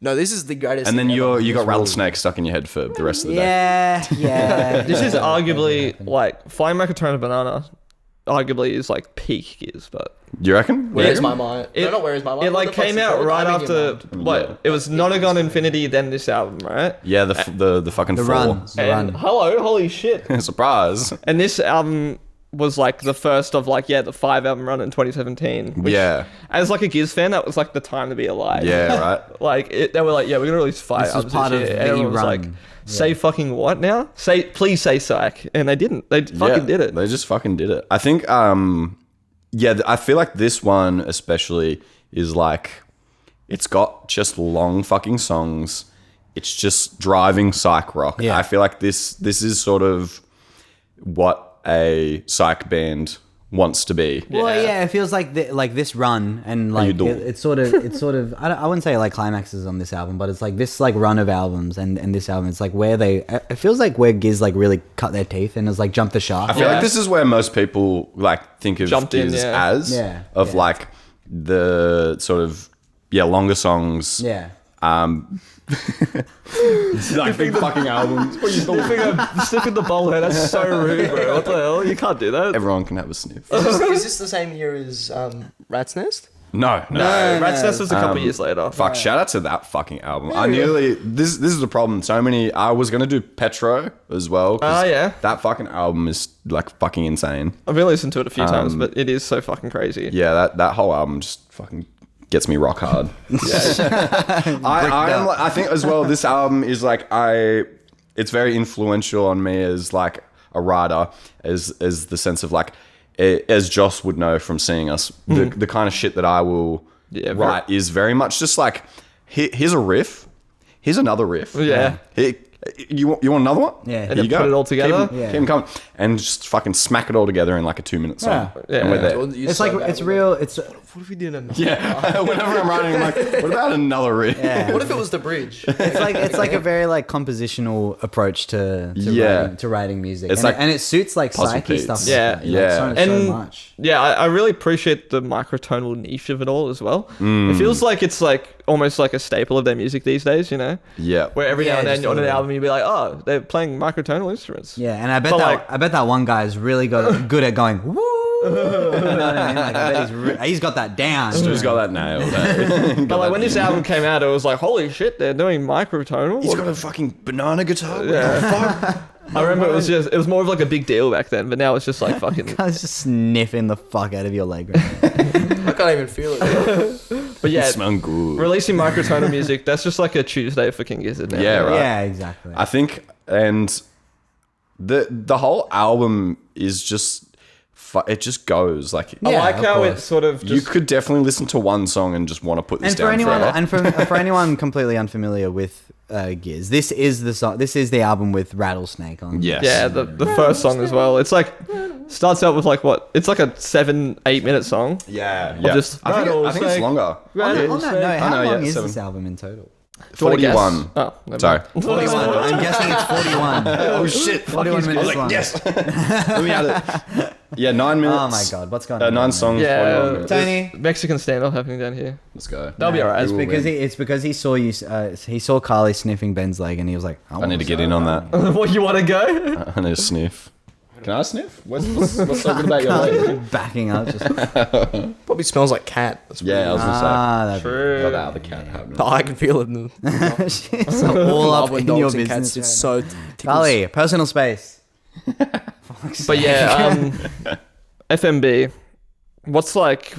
no, this is the greatest. And then thing ever. you got Rattlesnake stuck in your head for the rest of the day. Yeah. This is arguably like Flying Macaroni Banana. Arguably is like peak Giz, but You reckon? Where's my mind? It- No, not Where Is My Mind. It What like the fuck's came it out called? right Having Your after Mind. what? It was Nonagon Infinity, then this album, right? Yeah, the fucking The four. run. The And run. hello, holy shit! Surprise. And this album was like the first of like the 5 album run in 2017. Which, Yeah. as like a Giz fan, that was like the time to be alive. Yeah, right. Like they were like, yeah, we're gonna release 5 This was albums part this of year. the And everyone was run. like, say fucking what now? Please say psych. And they didn't. They fucking did it. They just fucking did it. I think, I feel like this one especially is like, it's got just long fucking songs. It's just driving psych rock. Yeah. I feel like this is sort of what a psych band wants to be. Well, yeah, it feels like this run and like do? it's sort of I wouldn't say like climaxes on this album, but it's like this like run of albums and this album. It's like where it feels like where Giz like really cut their teeth and has like jumped the shark. I feel like this is where most people like think of Jumped in, Giz yeah. as Yeah, of yeah. like the sort of longer songs. Yeah. Like big fucking albums. Sniffing the bowl head. That's so rude, bro. What the hell? You can't do that. Everyone can have a sniff. Is this the same year as Rat's Nest? No. Rat's Nest was a couple years later. Fuck, shout out to that fucking album. I nearly this is the problem. So many I was gonna do Petro as well. 'cause yeah. That fucking album is like fucking insane. I've only listened to it a few times, but it is so fucking crazy. Yeah, that whole album just fucking gets me rock hard. I think as well this album is like it's very influential on me as like a writer, as the sense of like as Joss would know from seeing us, the kind of shit that I will write is very much just like here's a riff, here's another riff. Yeah. You want another one? Yeah. Here And you then go. put it all together? Keep 'em coming, and just fucking smack it all together in like a 2-minute song. Yeah. And we're there. It's like it's real. It's What if we did a? Yeah. Whenever I'm writing, I'm like, what about another riff? What if it was the bridge? it's like a very like compositional approach to writing music. It's and, like and it suits like puzzle psyche beats. stuff. Yeah. like that, you know, Yeah. so And- much. Yeah, I really appreciate the microtonal niche of it all as well. It feels like it's like almost like a staple of their music these days, you know? Yeah. Where every Yeah, now and then just a on an little. album you'd be like, oh, they're playing microtonal instruments. Yeah, and I bet But, that like- one guy's really good at going woo. You know what I mean? Like, I bet he's got that down. Who's got that nailed? Eh? But like when this album came out, it was like, holy shit, they're doing microtonal. He's got a fucking banana guitar. Yeah. I remember it was more of like a big deal back then, but now it's just like fucking. I was just sniffing the fuck out of your leg. Right I can't even feel it. But yeah, Smell good. releasing microtonal music, that's just like a Tuesday for King Gizzard now. Yeah, right. Yeah, exactly. I think, and the whole album is just it just goes like I Yeah, like of how course. it sort of you just. could definitely listen to one song and just want to put this And for down anyone forever. for anyone completely unfamiliar with Giz, this is the song. This is the album with Rattlesnake on. Yes. Yeah, the first song as well. It's like starts out with like what? It's like a 7-8 minute song. Yeah, just I think it's longer. On that note, how know, yeah, long is 7. this album in total? Do you wanna guess? 41. Oh, never Sorry. mind. 41. I'm guessing it's 41. Oh shit! 41 minutes long. Yes. Let me add it. Yeah, 9 minutes. Oh my god, what's going on? 9 songs. Yeah, 41 minutes. Tony. Mexican standoff happening down here. Let's go. That'll be alright. It's because he saw you. He saw Carly sniffing Ben's leg, and he was like, I need to get in on that. What, you want to go? I need to sniff. Can I sniff? What's so good about your leg? backing up. Just Probably smells like cat. That's Yeah, I was gonna that'd be- True. say. Got the cat happening. Oh, I can feel it. In the, She's all up when in your dogs and business. cats. It's so tickles. Carly, personal space. But yeah, FMB. What's like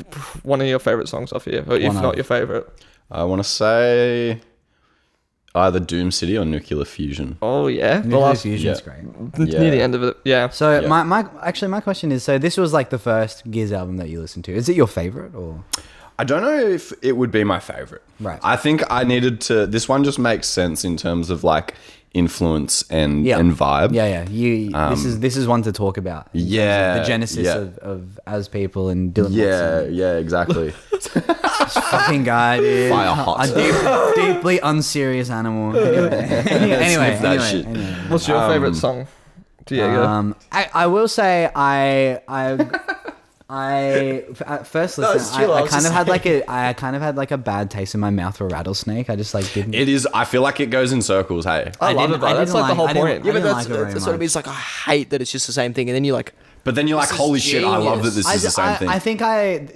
one of your favorite songs off here, or if One of. not your favorite? I want to say either Doom City or Nuclear Fusion. Oh yeah, the Nuclear last Fusion's yeah. great. near the end of it. Yeah. So Yeah. my question is, so this was like the first Giz album that you listened to. Is it your favorite or? I don't know if it would be my favorite. Right. I think I needed to. This one just makes sense in terms of like influence and vibe. Yeah. This is one to talk about. in terms of Yeah, the genesis yeah. of As People and Dylan. Yeah, exactly. This fucking guy, dude. Fire hot. A deeply unserious animal. Anyway, Sniff that shit. What's your favorite song, Diego? I will say I at first listen, it's chill, I I was kind just of had like a bad taste in my mouth for Rattlesnake. I just like didn't. It is. I feel like it goes in circles. Hey. I love it, bro. That's like the whole point. Yeah, but that's that's what it means. Like I hate that it's just the same thing, and then you like But then you're like, This is holy shit, I love that genius. this is the same thing. I think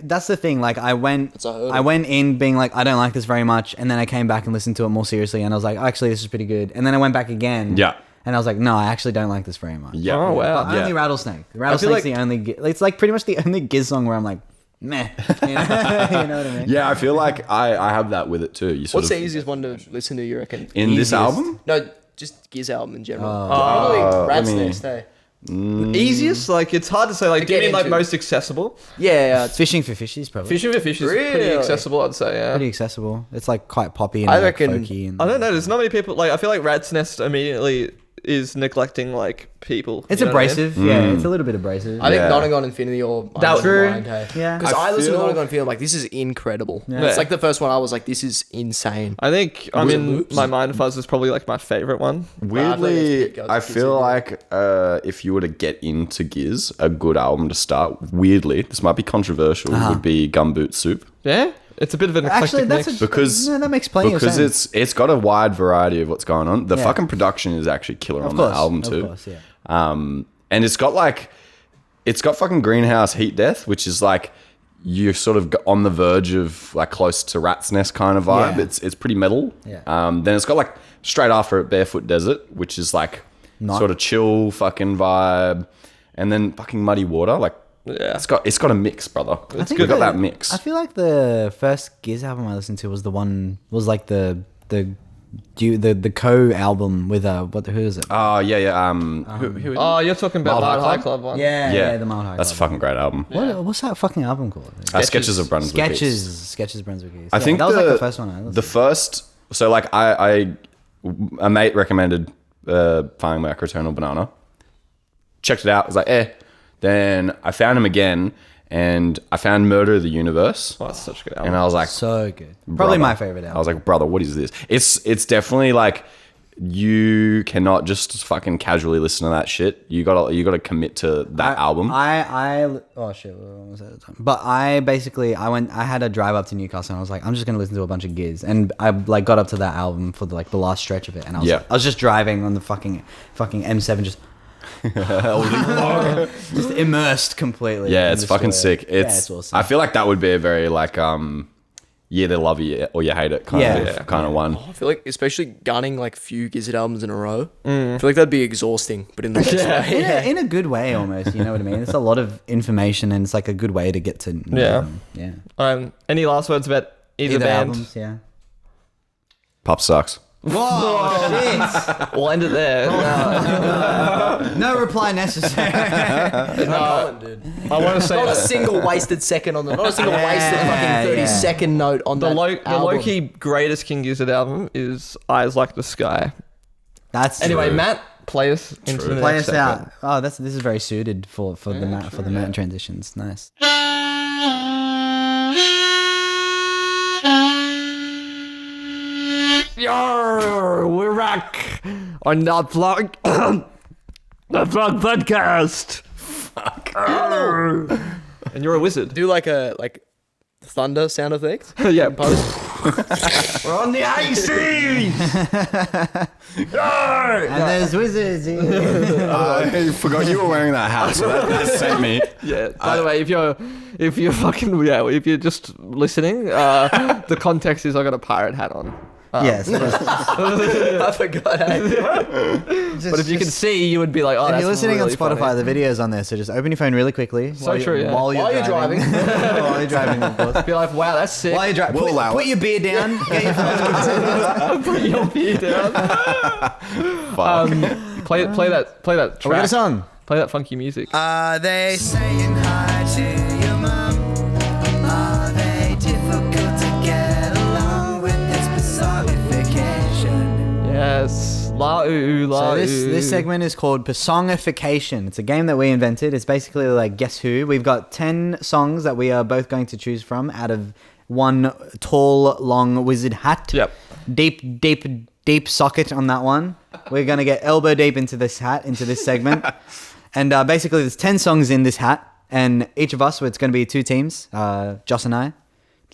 that's the thing. Like I went That's a hurdle. I went in being like, I don't like this very much, and then I came back and listened to it more seriously, and I was like, actually, this is pretty good. And then I went back again. Yeah. And I was like, no, I actually don't like this very much. Yeah. Oh, wow. But Yeah. only Rattlesnake. Rattlesnake's like- the only. It's like pretty much the only Giz song where I'm like, meh. You know, you know what I mean? Yeah, I feel like I have that with it too. You sort What's of the easiest one to listen to, you reckon? in this easiest? album? No, just Giz album in general. Oh. Probably Rat's let me- Nest, hey? Easiest, like it's hard to say. Like, do you get mean like into. most accessible? Yeah, Fishing for Fishies probably. Fishing for Fish is pretty Really? accessible, I'd say. Yeah. Pretty accessible. It's like quite poppy and I like, reckon- folky. And, I don't know. There's not many people. Like, I feel like Rat's Nest immediately is neglecting like people. It's you know what I mean? abrasive. Yeah, it's a little bit abrasive. I think Yeah. Nodding on Infinity or That- True. Mind, hey? Yeah. Because I I listened to feel- Nodding on Infinity, I'm like, this is incredible. Yeah. It's like the first one I was like, this is insane. I think Was it in Loops? my mind fuzz is probably like my favorite one. Weirdly, that's I pretty feel good. like if you were to get into Giz, a good album to start, weirdly, this might be controversial, would be Gumboot Soup. Yeah, it's a bit of an eclectic Actually, that's mix. Because no, that makes plenty of because sense. it's got a wide variety of what's going on. The Yeah. fucking production is actually killer on Of that course, album of too. course, yeah. And it's got fucking Greenhouse Heat Death, which is like you're sort of on the verge of like close to Rat's Nest kind of vibe. Yeah. It's pretty metal. Yeah. Then it's got like straight after it Barefoot Desert, which is like sort of chill fucking vibe, and then fucking Muddy Water. Like Yeah. it's got a mix, brother. It's think got the- that mix. I feel like the first Giz album I listened to was like the co album with who is it? Oh yeah. Who Oh, you're talking about Mild Mild High High Club one. yeah, the Mild High That's a Club. fucking great album. What's that fucking album called? Sketches of Brunswick. East. Sketches Brunswick East. I Yeah, think that was like the first one I listened The to. first, so like a mate recommended Finding My Eternal Banana. Checked it out. I was like, eh. Then I found him again, and I found Murder of the Universe, Oh, that's such a good and album. I was like, So good. Probably brother. my favorite album. I was like, brother, what is this? It's definitely like you cannot just fucking casually listen to that shit. You gotta commit to that album. Oh shit, what was that at the time? But I had a drive up to Newcastle and I was like, I'm just gonna listen to a bunch of Giz, and I like got up to that album for the last stretch of it, and I was just driving on the fucking M7 just immersed completely. Yeah, in it's the fucking story. sick. Yeah, it's awesome. I feel like that would be a very like you either love you or you hate it kind of one. I feel like, especially gunning like few Gizzard albums in a row, I feel like that'd be exhausting, but in the best way. in a good way almost, you know what I mean? It's a lot of information and it's like a good way to get to know Yeah. them. Yeah. Any last words about either band? albums, yeah. Pop sucks. Whoa, shit. We'll end it there. No reply necessary. Dude. I want to say Not a that single wasted second on the. Not a single wasted fucking 30-second note on the that low album. key greatest King Gizzard album is Eyes Like the Sky. That's Anyway, true. Matt, play us into the Play next us segment. out. Oh, this is very suited for the Matt transitions. Nice. Yo, we're back on the vlog. The vlog podcast. Fuck. And you're a wizard. Do like a thunder sound effect. Yeah. Post. We're on the AC. And there's wizards. I forgot you were wearing that hat, so that sent me. Yeah. By the way, if you're just listening, the context is I got a pirate hat on. Yes. I forgot. But if you can see, you would be like, oh, If that's you're listening really on Spotify, funny. the video's on there, so just open your phone really quickly. So true, yeah. While you're driving. While you're driving, of course. Be like, wow, that's sick. While you're driving, We'll allow put it. your beer down. Get your phone. Put your beer down. Fuck. Play that We got a track. song. Play that funky music. Are they saying hi to your mum? Are they difficult to get along with this personification? Yes. La ooh, la So ooh. this segment is called Persongification. It's a game that we invented. It's basically like Guess Who. We've got 10 songs that we are both going to choose from out of one tall, long wizard hat. Yep. Deep socket on that one. We're going to get elbow deep into this hat, into this segment. And basically there's 10 songs in this hat. And each of us, it's going to be two teams. Joss and I.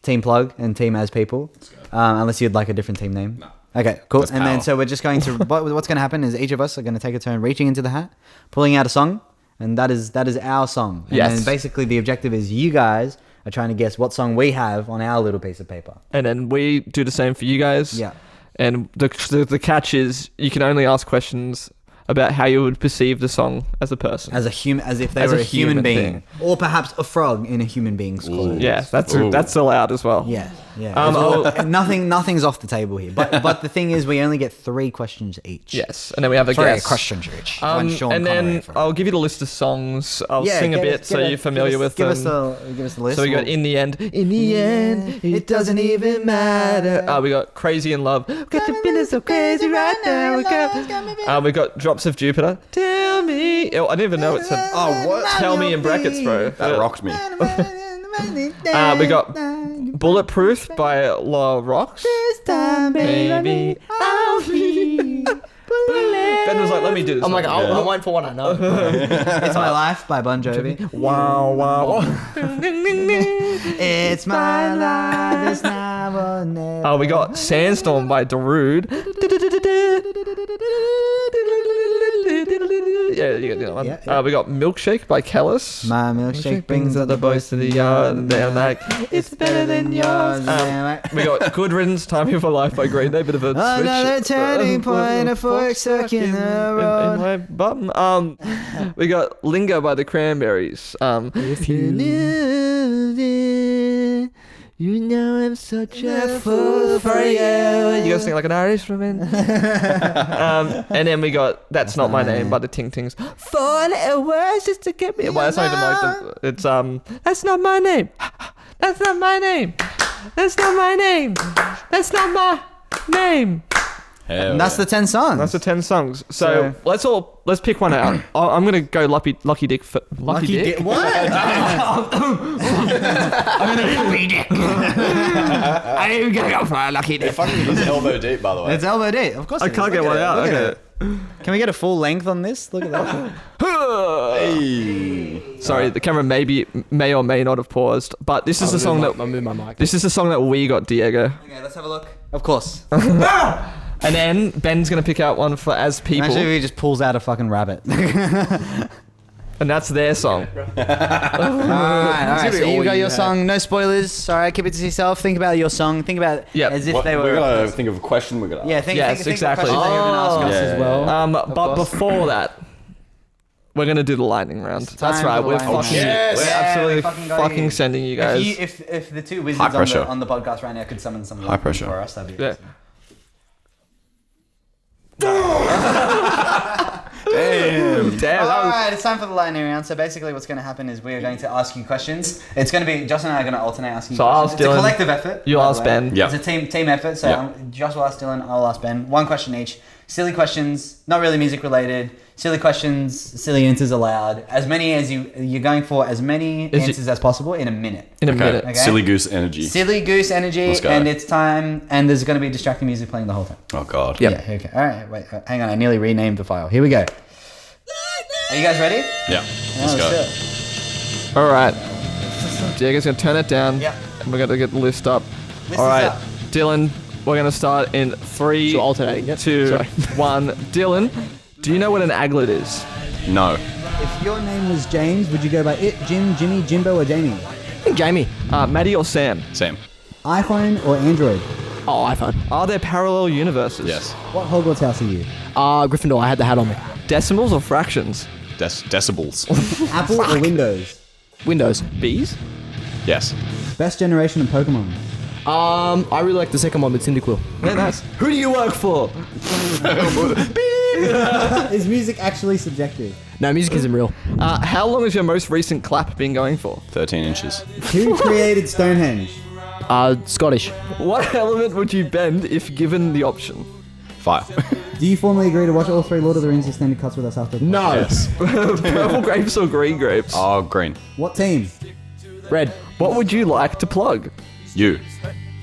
Team Plug and Team As People. Unless you'd like a different team name. No. Okay, cool. That's And then power. so we're just going to... what's going to happen is each of us are going to take a turn reaching into the hat, pulling out a song, and that is our song. And Yes. then basically the objective is you guys are trying to guess what song we have on our little piece of paper. And then we do the same for you guys. Yeah. And the catch is you can only ask questions about how you would perceive the song as a person. As if they As were a a human human being. being. Or perhaps a frog in a human being's clothes. Yeah, that's Ooh. that's allowed as well. Yeah, yeah. I'll- Nothing's off the table here. But the thing is, we only get 3 questions each. Yes, and then we have a 3 guess. questions each. One Sean And Connery then for it. I'll give you the list of songs. I'll sing a give bit us- so give you're us- familiar with give them. Give us the list. So we got In the End. In the end, it doesn't even matter. We got Crazy in Love. Got to feeling so crazy right now. We got Drops of Jupiter. Tell me. Oh, I didn't even know it said. Oh, what? Tell me in brackets, bro. That rocked me. We got Bulletproof by La Rox. Baby, I'll be. Ben was like, let me do this. I'm like, one. I'm waiting for one I know. It's My Life by Bon Jovi. Wow, wow. It's my life, it's now or never. We got Sandstorm by Darude. Yeah, you got the other one. Yeah. We got Milkshake by Kellis. My milkshake brings other boys to the yard, and they're like, It's better than yours. we got Good Riddance, Time of My Life by Green Day, bit of a switch. Another turning point, a fork stuck in the road. in my bum. We got Linger by the Cranberries. If you knew it, you know I'm such a fool for you. You guys sing like an Irishman. And then we got That's Not My Name by the Ting Tings. 4 little words just to get me. Well, that's not even like the. It's That's not my name. That's not my name. That's not my name. That's not my name. Hell And that's the 10 songs. That's the 10 songs. So let's pick one out. I'm gonna go Lucky Dick. Lucky Dick. What? I'm gonna go for a Lucky It fucking is elbow deep, by the way. It's elbow deep. Of course. I it is. can't get Look one at it. out. Look at Okay. it. Can we get a full length on this? Look at that. Hey. Sorry, the camera may or may not have paused, but this is the song that I moved my mic. this is the song that we got, Diego. Okay, let's have a look. Of course. And then Ben's gonna pick out one for As People, Imagine if he just pulls out a fucking rabbit. and that's their song. Alright. So you got your song. No spoilers. Alright, keep it to yourself. Think about your song. Think about it Yep. as if What, they were. we're gonna think of a question. We're gonna. Yeah, think Yes, of exactly. questions that you're gonna ask us Yeah, as yeah, well. But before that, we're gonna do the lightning round. That's time right. for the We're lightning fucking, round. Yes. we're Yeah, absolutely we fucking got you. sending you guys. If the two wizards High pressure. on the podcast right now could summon some High lightning pressure. for us, that'd be Yeah. awesome. Damn. Damn, that was, Alright, it's time for the lightning round. So basically what's going to happen is we are going to ask you questions. It's going to be, Josh and I are going to alternate asking So you I'll questions. ask It's a Dylan, collective effort. you by the ask way. Ben. Yeah. It's a team effort. So Yeah. Josh will ask Dylan, I'll ask Ben. 1 question each. Silly questions, not really music related. Silly questions, silly answers allowed. As many as you're going for as many Is it- answers as possible in a minute. in a Okay. minute. Okay. Silly goose energy. Silly goose energy, Let's go. and it's time, and there's going to be distracting music playing the whole time. Oh god. Yep. Yeah, okay. All right, wait, hang on. I nearly renamed the file. Here we go. Are you guys ready? Yeah. Yeah, Let's go. do it. All right. Diego's gonna turn it down. Yeah. And we're gonna get the list up. List All is right, up. Dylan. We're gonna start in 3, So alternating, yeah? 2, Sorry. 1. Dylan, do you know what an aglet is? No. If your name was James, would you go by it, Jim, Jimmy, Jimbo, or Jamie? I think Jamie. Maddie or Sam? Sam. iPhone or Android? Oh, iPhone. Are there parallel universes? Yes. What Hogwarts house are you? Gryffindor. I had the hat on me. Decimals or fractions? Decibels. Apple or Windows? Windows. Bees? Yes. Best generation of Pokemon? I really like the second one with Cyndaquil. Yeah, nice. Who do you work for? Is music actually subjective? No, music isn't real. How long has your most recent clap been going for? 13 inches. Who created Stonehenge? Scottish. What element would you bend if given the option? Fire. Do you formally agree to watch all 3 Lord of the Rings extended cuts with us after? No. Yes. Purple grapes or green grapes? Oh, green. What team? Red. What would you like to plug? You.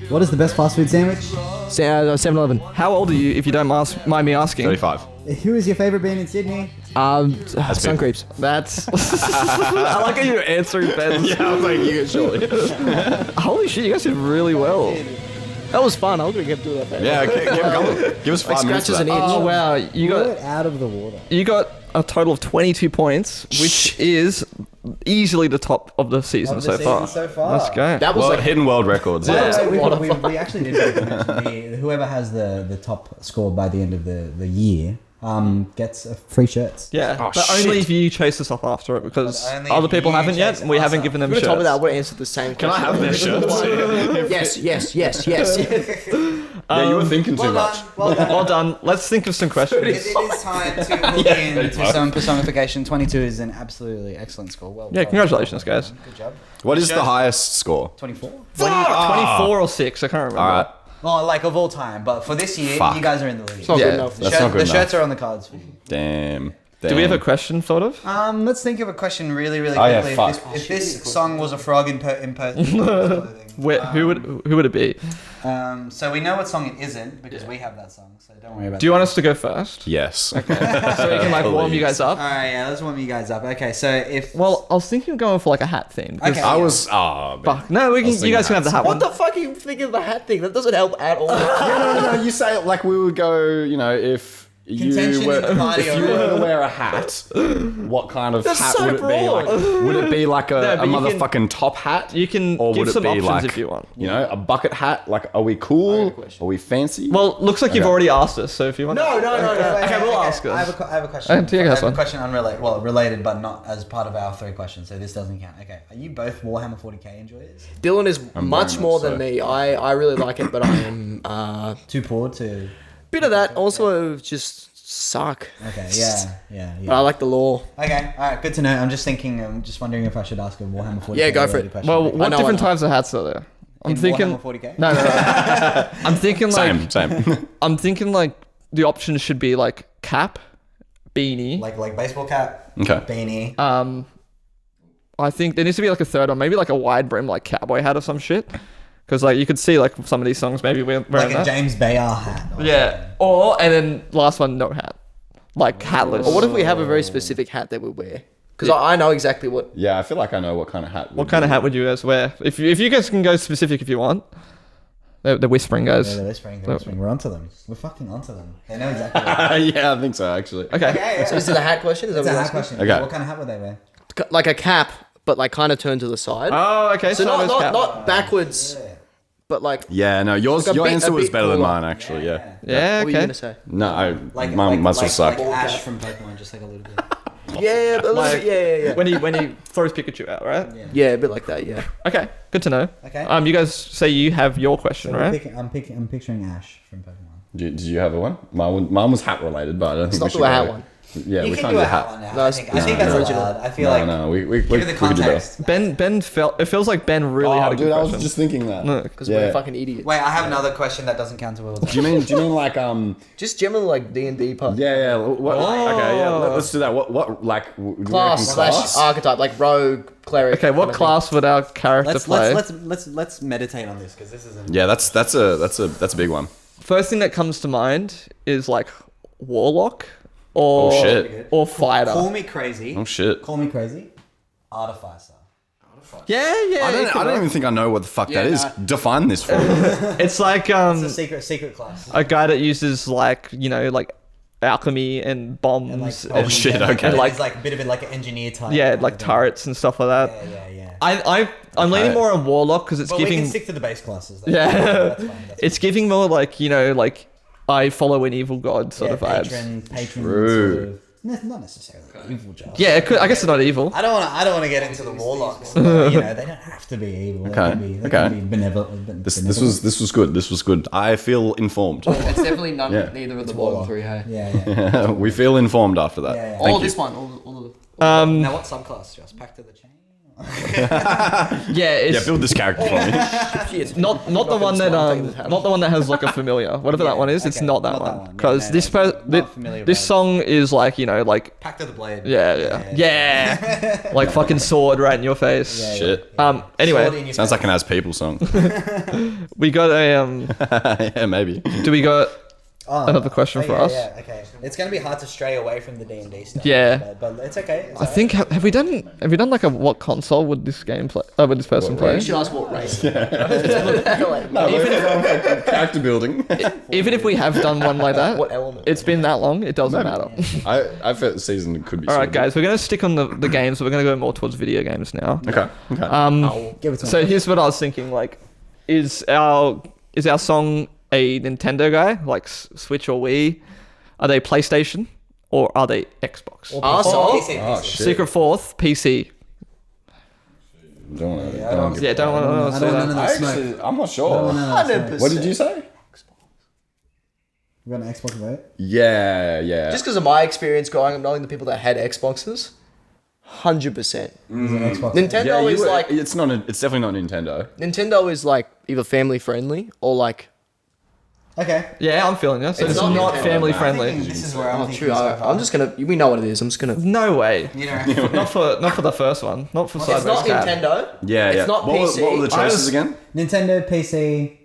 What is the best fast food sandwich? 7-Eleven. How old are you, if you don't mind me asking? 35. Who is your favorite band in Sydney? Sun Creeps. That's. I like how you're answering Ben's. I was like, you surely. Holy shit, you guys did really well. That was fun. I was gonna keep doing that. Yeah, keep going. Give us 5 minutes. scratches for an that. itch. Oh wow, you Blow got it out of the water. you got a total of 22 points, which is easily the top of the season, so far. Let's go. That was Well, like hitting world records. Well, Yeah. we actually did mention whoever has the top score by the end of the year gets free shirts. Yeah, Oh, but only shit. if you chase us off after it, because But only other if people you haven't yet. chase And we us haven't up. given them on top of that, I shirts. would answer the same Can I have their shirts? yes. Yeah, you were thinking too much. Well done. Well done. Let's think of some questions. It is time to hook into some personification. 22 is an absolutely excellent score. Well, Yeah, congratulations, guys. Good job. What is the highest score? 24. 24 or 6, I can't remember. All right. Well, like of all time, but for this year, Fuck. you guys are in the lead. It's not Yeah, good enough. That's not good The enough. shirts are on the cards for you. Damn. Do we have a question, sort of? Let's think of a question really Oh, yeah, quickly. fuck. If this song was a frog in person, Who would it be? so we know what song it isn't because we have that song. So don't worry about. Do you want us to go first? Yes. So we can like warm you guys up. All right, yeah, let's warm you guys up. Okay, so if Well, I was thinking of going for like a hat theme. 'cause- Okay. I was. Oh, Fuck. No, we can. was You guys can have the hat one. What the fuck are you thinking of the hat thing? That doesn't help at all. no. You say it like we would go. You know, if Contention you were, in the party if you or- were to wear a hat, what kind of That's hat so would it be? Like, broad. would it be like No, a but you can- motherfucking top hat? You can or give would it some be options like if you want. You know, a bucket hat? Like, are we cool? Are we fancy? Well, looks like you've Okay. already asked us. So if you want. No. Okay, we'll ask I us. have a question. Okay, take I this have one. a question unrelated. Well, related, but not as part of our 3 questions. So this doesn't count. Okay, are you both Warhammer 40k enjoyers? Dylan is I'm much very more much than so. me. I really like it, but I am Too poor to. bit of that. Also, just suck. Okay, yeah. But I like the lore. Okay, all right, good to know. I'm just thinking. I'm just wondering if I should ask a Warhammer 40k. Yeah, go for related it. question. Well, I what know, different I know. types of hats are there? I'm In thinking. Warhammer 40k. No. I'm thinking like. Same. I'm thinking like the options should be like cap, beanie. Like baseball cap, Okay. beanie. I think there needs to be like a third one, maybe like a wide brim like cowboy hat or some shit. Because like you could see like some of these songs maybe wearing Like a that. James Bayar hat. or Yeah. Or and then last one no hat, like hatless. Or what if we have a very specific hat that we wear? Because I know exactly what. Yeah, I feel like I know what kind of hat. What kind of hat would you guys wear? If you guys can go specific if you want. The whispering guys. Yeah, they're whispering. We're onto them. We're fucking onto them. They know exactly. What Yeah, I think so actually. Okay. So is it a hat question? Is that It's what a you're hat asking? question. Okay. What kind of hat would they wear? Like a cap, but like kind of turned to the side. Oh, okay. so it's cap. not backwards, but like. Yeah, no, your Like a bit- answer a was bit better than cooler. mine actually. Yeah. Yeah. What were you Okay. gonna say? No, mine must have sucked. Like Ash from Pokemon, just like a little bit. Yeah, a little bit. Yeah. When he throws Pikachu out, right? Yeah, a bit like that. Yeah. Okay. Good to know. Okay. You guys say you have your question, So right? I'm picturing Ash from Pokemon. Did you have a one? Mine was hat related, but I don't think Let's not we should do a go- hat one. Yeah, You we can can't do do a a hat hat. one now. No, I it's think that's original. allowed. I feel No, like no, we give it the could do better. context. Ben felt. It feels like Ben really had a good dude, I question. was just thinking that. No, Because Yeah. we're fucking idiots. Wait, I have another question that doesn't count to well. Do you mean like Just generally like D&D part. Yeah. What, Okay, yeah. Let's do that. What like do you Class reckon / archetype, like rogue, cleric. Okay, what kind of class would our character play? Let's meditate on this because this isn't. Yeah, that's a big one. First thing that comes to mind is like warlock or Oh, shit. or fighter. Call me crazy. Oh shit. Call me crazy. Artificer. Yeah. I don't even think I know what the fuck that is. Define this for me. It's like It's a secret class. a guy that uses like like alchemy and bombs And, like, and, shit, okay. And like- it's like a bit of it like an engineer type. yeah, kind like of thing. turrets and stuff like that. Yeah. I'm leaning more on warlock because it's But we giving can stick to the base classes. Though. Yeah. That's fine. it's giving more like like I follow an evil god sort of vibes. Patron True. sort of. Not necessarily evil just. Yeah, I guess it's not evil. I don't want to get into the warlocks. But, they don't have to be evil. Okay, They okay. can be benevolent. This was good. This was good. I feel informed. It's definitely Yeah. neither of the bottom three, hey? Yeah. We feel informed after that. Yeah. Thank All you. this one, all of Now what subclass? Just Pact of the Chain. Yeah, it's Yeah, build this character for me. Shit. not the one that not the one that has like a familiar whatever that one is. It's okay, not that not that one one. because Yeah, this no, not familiar this with song is like like Pact of the Blade. yeah like fucking sword right in your face. Yeah, Shit. Sword Anyway, in your Sounds face. like an As People song. we got a Yeah, maybe. do we got another question for us. Yeah, okay. It's gonna be hard to stray away from the D&D stuff. Yeah. but it's okay. I think have we done like a what console would this game play? Would this person play? You should ask what race. Character building. Even if we have done one like that, What element? it's been that long. It doesn't matter. I felt the season could be. All right, sorted. guys, we're gonna stick on the games. But we're gonna go more towards video games now. Okay. Give it to So here's what I was thinking. Like, is our song a Nintendo guy, like Switch or Wii? Are they PlayStation or are they Xbox? Our song? Oh shit. Secret fourth, PC. Don't wanna- I don't give- Yeah, don't want to I say don't that. know I that smoke. actually, I'm not sure. 100%. What did you say? We got an Xbox vote. Yeah. Just because of my experience growing up, knowing the people that had Xboxes, 100%. There's an Xbox. Nintendo Yeah, is like it's not. It's definitely not Nintendo. Nintendo is like either family friendly or like. Okay. Yeah, I'm feeling it. So It's it's, not not Nintendo. family friendly. This is where I'm Oh, thinking true. so I'm far. just gonna. We know what it is. I'm just gonna. No way. You know, Not for the first one. Not for It's Sideways not Cat. Nintendo. Yeah. It's not what PC. What were the choices again? Nintendo, PC,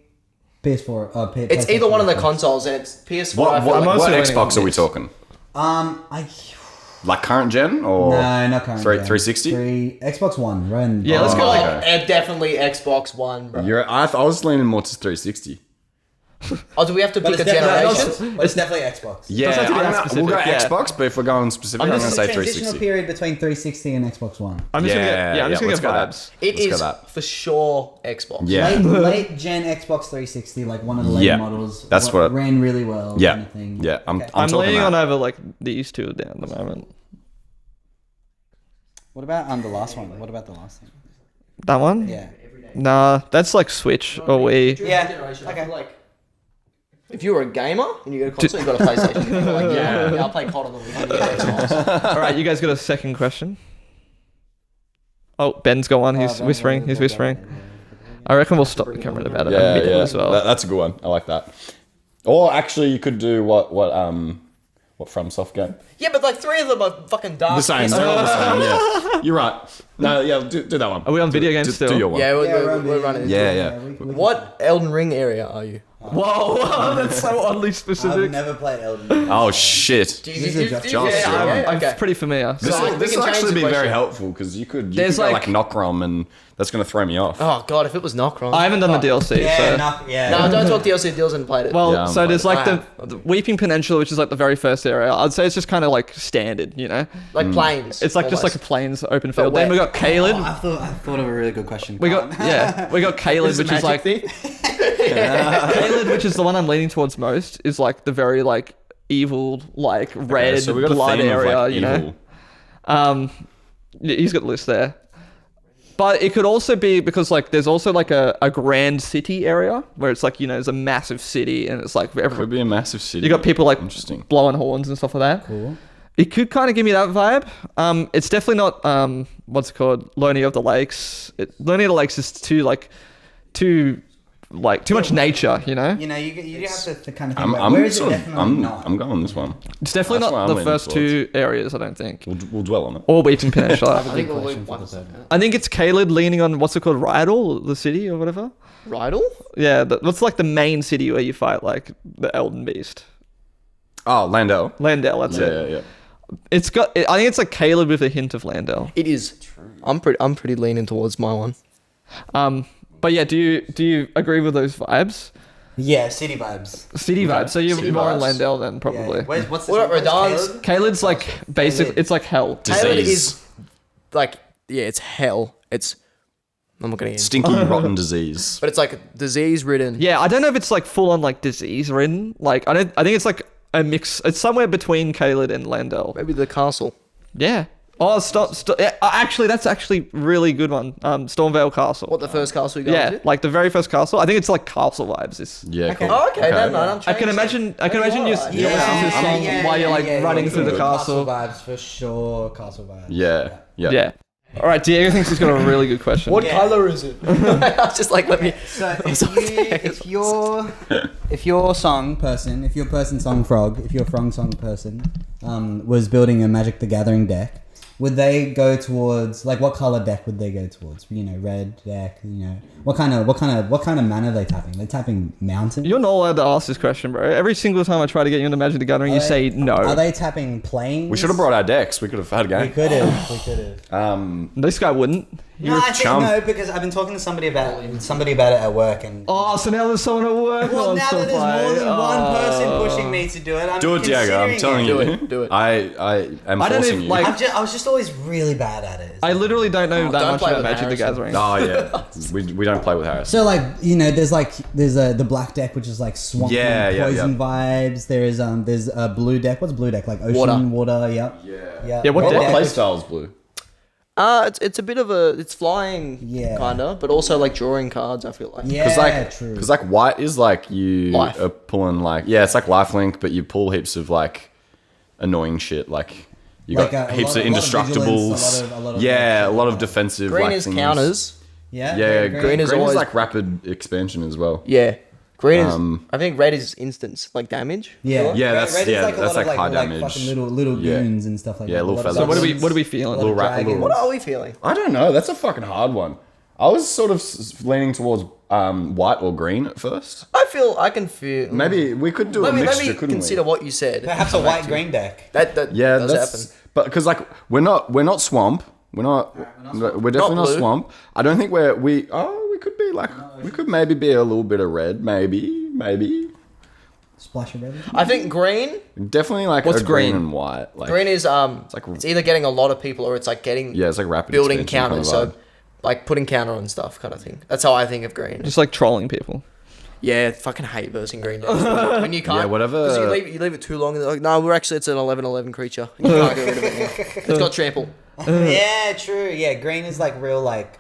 PS4. It's either one of the PlayStation. consoles, and it's PS4. What I feel like- mostly what leaning Xbox on are we this. talking? I Like current gen or no, not current. 360? Xbox One. Run. Yeah, let's go. Oh, Like, definitely Xbox One, bro. I was leaning more to 360. Oh, do we have to But pick a it's definitely, generation? but it's definitely Xbox. Yeah, have to be that we'll specific, go yeah. Xbox, but if we're going specific, I'm going to It's say a transitional 360. period between 360 and Xbox One. I'm just gonna Yeah, get let's go that. vibes. It Let's go is that. for sure Xbox. Yeah. Late gen Xbox 360, like one of the later Yeah, models. that's what- ran really well. Yeah. Kind of thing. Yeah, I'm Okay. I'm talking leaning that. on over like these two down at the moment. What about the last one? What about the last thing? That one? Yeah. Nah, that's like Switch or Wii. Yeah. Okay. Like, if you were a gamer and you got a console, you got a PlayStation. You're like, yeah, I'll play COD on the Wii. Yeah, Xbox. All right, you guys got a second question? Oh, Ben's got one. He's whispering. He's whispering. I reckon we'll stop the camera about it Yeah, and yeah. as well. That's a good one. I like that. Or actually, you could do what FromSoft game? Yeah, but like three of them are fucking dark. The same. They're all the same. Yeah, you're right. No, yeah, do that one. Are we on video games do, still? Do your one. Yeah, Yeah, we're running. Yeah, yeah. What Elden Ring area are you? Whoa, that's so oddly I've specific. never played Elden Ring. Oh shit. Do This is do Josh, yeah, I'm okay. pretty familiar. This, So, will, we this can will change actually the be very question. helpful because you could There's go like- like Knockrom and that's going to throw me off. Oh god, if it was Knockron. I haven't done the DLC, so. No, don't talk DLC deals and played it. Well, Yeah, I'm so there's fine. like the Weeping Peninsula, which is like the very first area. I'd say it's just kind of like standard, you know? like planes. It's like just like a almost. plains open field. But Then we wet. got Caleb. I thought of a really good question. We got we got Caleb, which is like Caleb, which is the one I'm leaning towards most, is like the very like evil, like red so we got a blood theme of, area, like, you know. evil. Yeah, he's got the list there. But it could also be because like there's also like a grand city area where it's like, you know, there's a massive city and it's like Could be a massive city. you got people like Interesting. blowing horns and stuff like that. Cool. It could kind of give me that vibe. It's definitely not what's it called, Lonely of the Lakes. Lonely of the Lakes is too much nature, you know. You know, you have to kind of think I'm, about I'm where is sort it of, definitely not. I'm going this one. It's definitely That's what not I'm the leaning first towards. two areas, I don't think. We'll dwell on it. Or Weeping Peninsula. I think we'll leave one. I think it's Caleb leaning on what's it called, Rydal, the city or whatever. Rydal? Yeah, what's like the main city where you fight like the Elden Beast. Oh, Landau. Landell, that's it. Yeah. It's got. I think it's like Caleb with a hint of Landell. It is. I'm pretty leaning towards my one. But yeah, do you agree with those vibes? Yeah, city vibes. City vibes. So you're City more on vibes. Landell then probably. Yeah. What's What about Radan's? Caleb's like basically it's like hell. Caleb Disease. is like, yeah, it's hell. I'm not gonna get into it. Stinky, rotten disease. But it's like disease ridden. Yeah, I don't know if it's like full on like disease ridden. Like I think it's like a mix. It's somewhere between Caleb and Landell. Maybe the castle. Yeah. Oh, stop. Yeah, actually, that's actually really good one. Stormvale Castle. What, the first castle you go Yeah, to? like the very first castle. I think it's like castle vibes. It's, Yeah, cool. Oh, okay, never mind. I'm I can imagine. I can imagine you listening to the song while you're like running through the castle. vibes for sure. Castle vibes. Yeah. Yeah. All right, Diego thinks he's got a really good question. What color is it? I was just like, let me. So if your song person, if your person song frog, if your frog song person was building a Magic the Gathering deck, would they go towards like what color deck would they go towards? You know, red deck. You know, what kind of mana are they tapping? They're tapping mountain. You're not allowed to ask this question, bro. Every single time I try to get you into Magic the Gathering, you say no. Are they tapping planes? We should have brought our decks. We could have had a game. We could have. This guy wouldn't. No, I think no, because I've been talking to somebody about it at work, and Oh, so now there's someone at work. well, who now wants to that there's play. more than one person Oh. pushing me to do it, I'm Do it, Diego. I'm telling considering you. it. Do it. I am I don't forcing even, you. like- I was just always really bad at it. I literally don't know that don't much play about with Magic the Harrison. Gathering. Oh yeah, we don't play with Harris. So like there's the black deck which is like swamp and poison vibes. There's a blue deck. What's blue deck? Like ocean water. Yep. Yeah, what What deck? play style is blue? It's a bit of it's flying, kinda, but also like drawing cards. I feel like. Yeah, true. Because like white is like you Life. are pulling like it's like lifelink, but you pull heaps of like annoying shit. Like you Like got a heaps lot of of vigilance, indestructibles. a lot of a lot of defensive. Green like, is things. counters. Yeah. Yeah, green is green always- is like rapid expansion as well. Yeah. Green is. I think red is instance like damage. Yeah. Yeah, that's- Red is yeah, like a that's lot of like high like damage. fucking little Yeah. goons and stuff like Yeah, that. little A lot of fellas. So goons, what are we feeling? a lot of little What dragons. are we feeling? I don't know. That's a fucking hard one. I was sort of leaning towards white or green at first. I can feel. Maybe we could do Let a me mixture, couldn't consider we? what you said. Perhaps a white green deck. That Yeah, does that's happen. but because like we're not swamp. We're definitely not blue. swamp. I don't think we could be like we could maybe be a little bit of red, maybe. Splash of red. I think green. Definitely like What's a green green? and white. Like, Green is like- it's either getting a lot of people or it's like getting it's like rapid building expansion counters. kind of So like putting counter on stuff kind of thing. That's how I think of green. Just like trolling people. Yeah, fucking hate versing green decks. When you can't, Yeah, whatever. Because you leave it too long and they're like, no, it's an 11/11 creature. And you can't get rid of it now. It's got trample. Yeah, true. Yeah, green is like real like.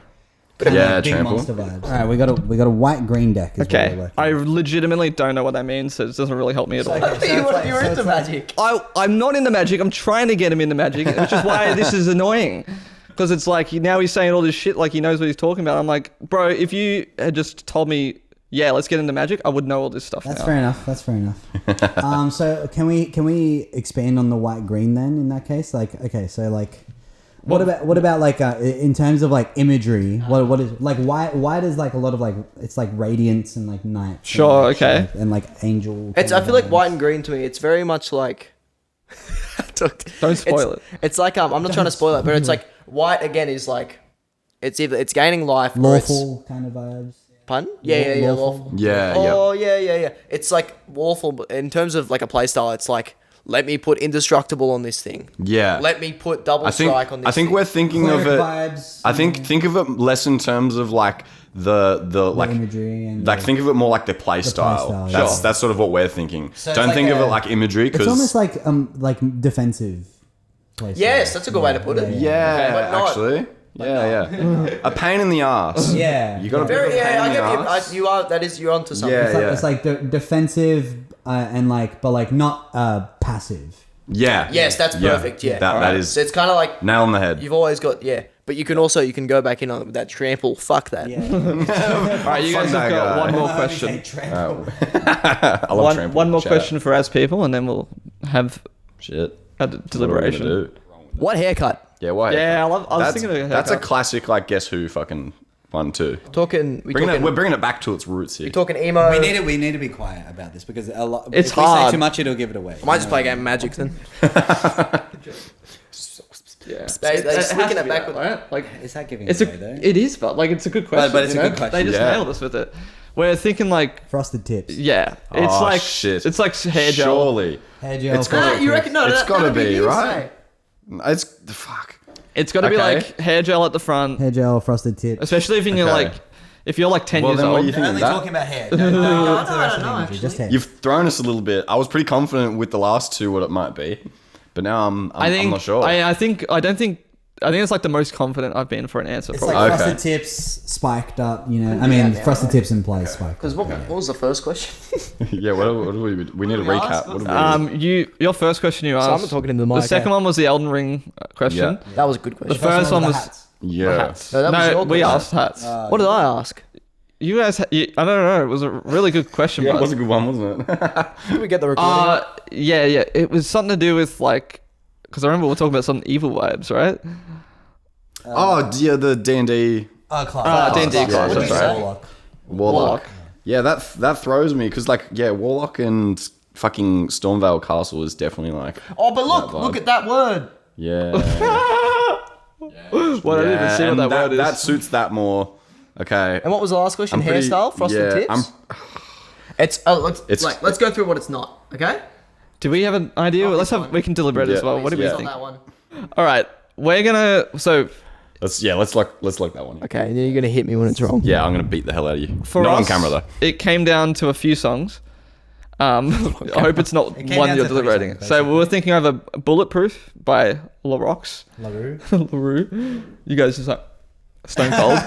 Yeah, big trample. monster vibes. All right, we got a white green deck. Is what Okay, we're working I with. legitimately don't know what that means, so it doesn't really help me at all. Okay, so it's like- You're so into it's like- magic. I'm not into Magic. I'm trying to get him into Magic, which is why this is annoying. Because it's like now he's saying all this shit like he knows what he's talking about. I'm like, bro, if you had just told me, yeah, let's get into Magic, I would know all this stuff That's now. fair enough. That's fair enough. So can we expand on the white green then? In that case, like okay, so like. What about like in terms of like imagery? What is like why does like a lot of like it's like radiance and like night? Sure, and, okay. and like angel. I feel like white and green to me. It's very much like. Don't spoil it. It's like I'm not trying to spoil it, but it's like white again is like, it's gaining life. Or it's, lawful kind of vibes. pun? Yeah, Lawful. lawful. Yeah, Oh yeah. It's like lawful, but in terms of like a playstyle, it's like let me put indestructible on this thing. yeah. Let me put double strike on this. I think thing. we're thinking of Cleric it. vibes, I think of it less in terms of like the like imagery and like the- think of it more like the play style. style, That's yeah. that's sort of what we're thinking. So it's Don't like think of a- it like imagery It's almost because like defensive. Playstyle. Yes, that's a good way to put it. yeah, But not- actually. Yeah. A pain in the ass. Yeah. You got a bit of Very, a pain yeah, I in the get ass. you. You're onto something. Yeah. It's like defensive and like, but like not passive. Yeah. Yes, that's perfect. Yeah, That is So it's kind of like nail on the head. you've always got but you can go back in on it with that trample. Fuck that. Yeah. All right, you Fuck guys that have got guy. one more question. I love trample. One more Shout out. question for as people, and then we'll have Shit. a What are we deliberation. gonna do? What haircut? Yeah, why? Yeah, I was That's- thinking of a That's a haircut. classic like Guess Who fucking one too. We're We're bringing it back to its roots here. talking emo. We need to be quiet about this because a lot. It's if we say hard. too much, it'll give it away. I might just play a game of Magic then. Yeah, They slicking it back with. Like Is that giving it's it away though? it is, but like it's a good question. but it's you a know? good question. They just Yeah. nailed us with it. We're thinking like, Frosted tips. yeah, it's Oh, like shit. it's like hair gel. Surely. Hair gel. It's got- You reckon? No, It's that- gotta that'd be, me, right? say. It's fuck. It's got to be Okay. like hair gel at the front, Hair gel, frosted tips. especially if you're Okay. like if you're like 10 Well, years then what old. do you think of Only that? talking about hair. Don't go into the rest of the no, imagery. Just hair. You've thrown us a little bit. I was pretty confident with the last two what it might be, but now I'm not sure. I think it's like the most confident I've been for an answer. It's Probably. like Okay. frosted tips spiked up, you know. I mean, frosted tips in place spiked. Because what was the first question? yeah. What do we need a recap? What do we? Your first question you asked. I'm talking into the mic. The second one was the Elden Ring question. Yeah. That was a good The question. first one was Yeah. hats. No, that was your we question. asked hats. What did I ask? You guys, I don't know. It was a really good question. Yeah, bud. it was a good one, wasn't it? Did we get the recording? Yeah. It was something to do with like because I remember we were talking about some evil vibes, right? The D&D Class. D&D class, that's right. Warlock. Yeah, that throws me because Warlock and fucking Stormvale Castle is definitely like. Oh, but that vibe. look at that word. Yeah. Well, I didn't even see what and that word is. That suits that more. Okay. And what was the last question? I'm pretty- Hairstyle, frosted yeah, tips. Let's go through what it's not. Okay. Do we have an idea? We can deliberate as well. What do we Yeah. think? That one. All right, we're gonna. So Let's look that one. Okay, and then you're gonna hit me when it's wrong. Yeah, I'm gonna beat the hell out of you. for Not us, on camera though. it came down to a few songs. I hope it's not came one down you're to 3 deliberating. songs, So we were thinking of a Bulletproof by LaRox. LaRue. LaRue. You guys just like Stone Cold.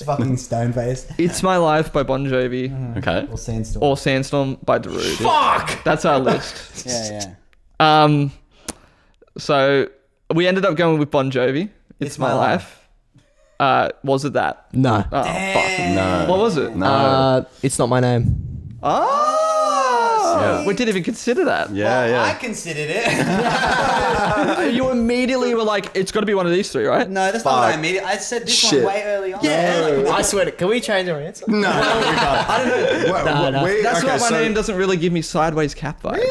Fucking stone faced. It's My Life by Bon Jovi. Okay. Or sandstorm. Or Sandstorm by Darude. Fuck! That's our list. Yeah. So we ended up going with Bon Jovi. It's My Life. Was it that? No. Oh, fuck. No. What was it? No. It's Not My Name. Oh! Yeah. We didn't even consider that. Yeah. I considered it. You immediately were like, it's got to be one of these three, right? No, that's not what I immediately. I said this Shit. one way early on. Yeah. I swear to. Can we change our answer? No, we can't. I don't know. That's what my name doesn't really give me sideways cap vibes.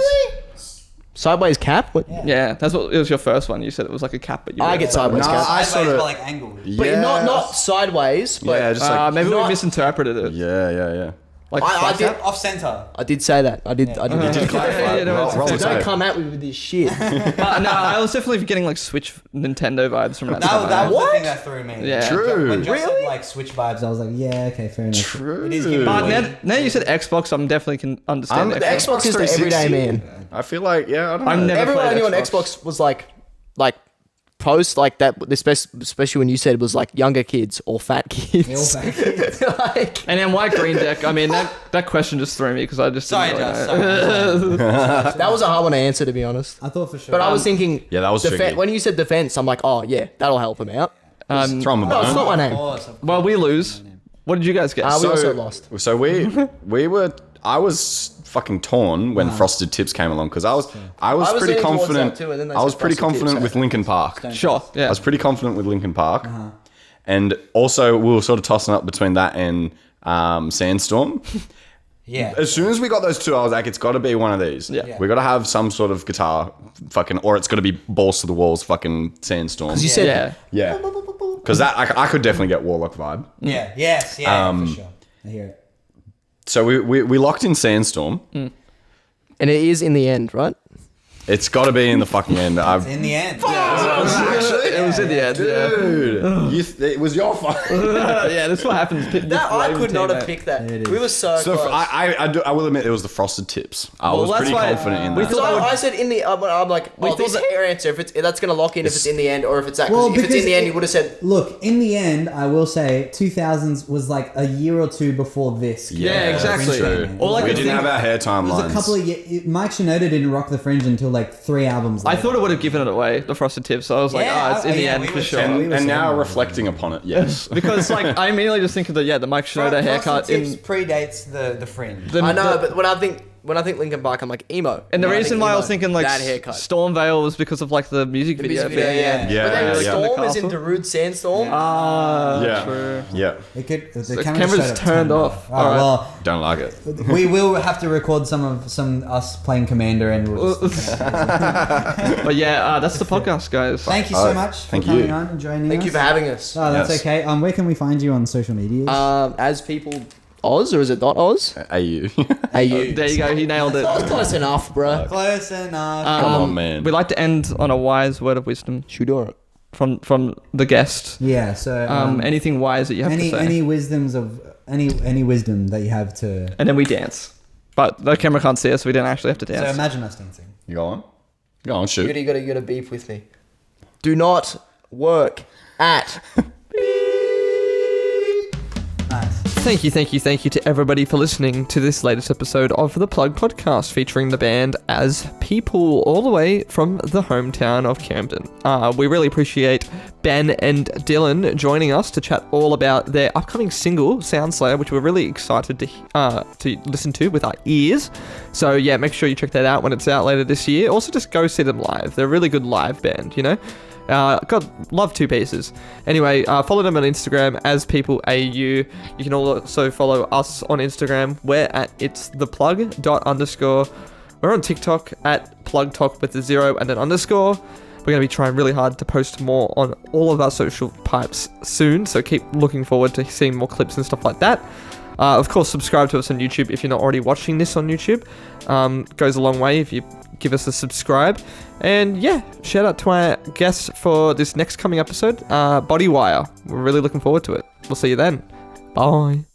Sideways cap? What? Yeah, that's what it was your first one. You said it was like a cap, but you I get sideways No, cap. I Sideways, sorta- but like angled. But not sideways. But Yeah, just like. maybe we not- misinterpreted it. Yeah. Like I did. Off center. I did say that. I did. I did. You did clarify. Yeah, no, it's Roll okay. the Don't tape. come at me with this shit. No, I was definitely getting like Switch Nintendo vibes from that. That song. was the thing that threw me. Yeah. True. When Josh said like Switch vibes, I was like, yeah, okay, fair enough. True. It is giving But me- now you said Xbox, I'm definitely can understand The Xbox. Xbox is the everyday 360. man. I feel like I don't know. I'm never Everyone I played knew on Xbox was like post like that, especially when you said it was like younger kids or fat kids. All back. Like, And then white green deck. I mean, that question just threw me because I just Sorry, didn't really Josh. know. Sorry. that was a hard one to answer, to be honest. I thought for sure. But I was thinking, Yeah, that was tricky. when you said defense, I'm like, oh yeah, that'll help him out. Throw him a No, it's bone. not my name. Well, we lose. What did you guys get? We also lost. So I was fucking torn when Frosted Tips came along because I was pretty leaning towards confident. that too, and then they I was said pretty Frosted Tips. confident with Linkin Park. Sure. Yeah. I was pretty confident with Linkin Park, and also we were sort of tossing up between that and Sandstorm. Yeah. As soon as we got those two, I was like, it's got to be one of these. Yeah. We got to have some sort of guitar, fucking, or it's got to be balls to the walls, fucking Sandstorm. You said Yeah. Yeah, because that I could definitely get Warlock vibe. Yeah. Yes. Yeah. For sure. I hear it. So we locked in Sandstorm. and it is in the end, right? It's got to be in the fucking end. In the end. It was in the end. Yeah. Dude, it was your fault. Yeah, that's what happens. I could not have picked that. We were so So close. I will admit it was the Frosted Tips. I was that's pretty why confident in we that. Because I said in the, I'm like, thought this that- hair answer, that's going to lock in if it's in the end or if it's that. 'cause Well, if it's in because the end, it- you would have said, Look, in the end, I will say 2000s was like a year or two before this. Yeah, exactly. True. Or like we I didn't think- have our hair It was timelines. a couple of years. Mike Shinoda didn't rock the Fringe until like 3 albums I later. thought it would have given it away, the Frosted Tips. So I was like, Yeah, it's in the yeah, end we for were sure. saying- we were and now saying- reflecting upon it, yes. Because like I immediately just think of the Mike Shinoda haircut Frosted in Tips predates the Fringe. the, I know, the- but when I think Linkin Park, I'm like emo. and the When I reason think why I emo, was thinking like that haircut. Stormvale was because of like the music video. music video, yeah. Yeah, But then yeah. Storm is in Castle. Darude Sandstorm. Yeah. True. Yeah. It could, the camera's camera's straight up turned off. Alright, well, Don't like it. we will have to record some us playing Commander, and we'll just, But yeah, that's the podcast, guys. thank you so much thank for coming you. on and joining Thank us. you for having us. Oh, that's Yes. okay. Where can we find you on social media? As people, Oz, or is it not Oz? AU. AU. There you go. He nailed it. That's close enough, bro. Close enough. Come on, man. We like to end on a wise word of wisdom Should we do it? from the guest. Yeah. So Anything wise that you have to say, any wisdoms of any wisdom that you have to. and then we dance. But the camera can't see us, so we don't actually have to So dance. imagine us dancing. You go on. Go on, shoot. You gotta beep with me. Do not work at. Nice. Thank you to everybody for listening to this latest episode of the Plug Podcast featuring the band As People all the way from the hometown of Camden. We really appreciate Ben and Dylan joining us to chat all about their upcoming single, Soundslayer, which we're really excited to listen to with our ears. So yeah, make sure you check that out when it's out later this year. Also, just go see them live. They're a really good live band, you know? God, love Two Pieces. Anyway, follow them on Instagram as PeopleAU. You can also follow us on Instagram. We're at itstheplug._. We're on TikTok at plugtalk with a 0 and an underscore. We're going to be trying really hard to post more on all of our social pipes soon, so keep looking forward to seeing more clips and stuff like that. Of course, subscribe to us on YouTube if you're not already watching this on YouTube. Goes a long way if you give us a subscribe. And yeah, shout out to our guests for this next coming episode, Bodywire. We're really looking forward to it. We'll see you then. Bye.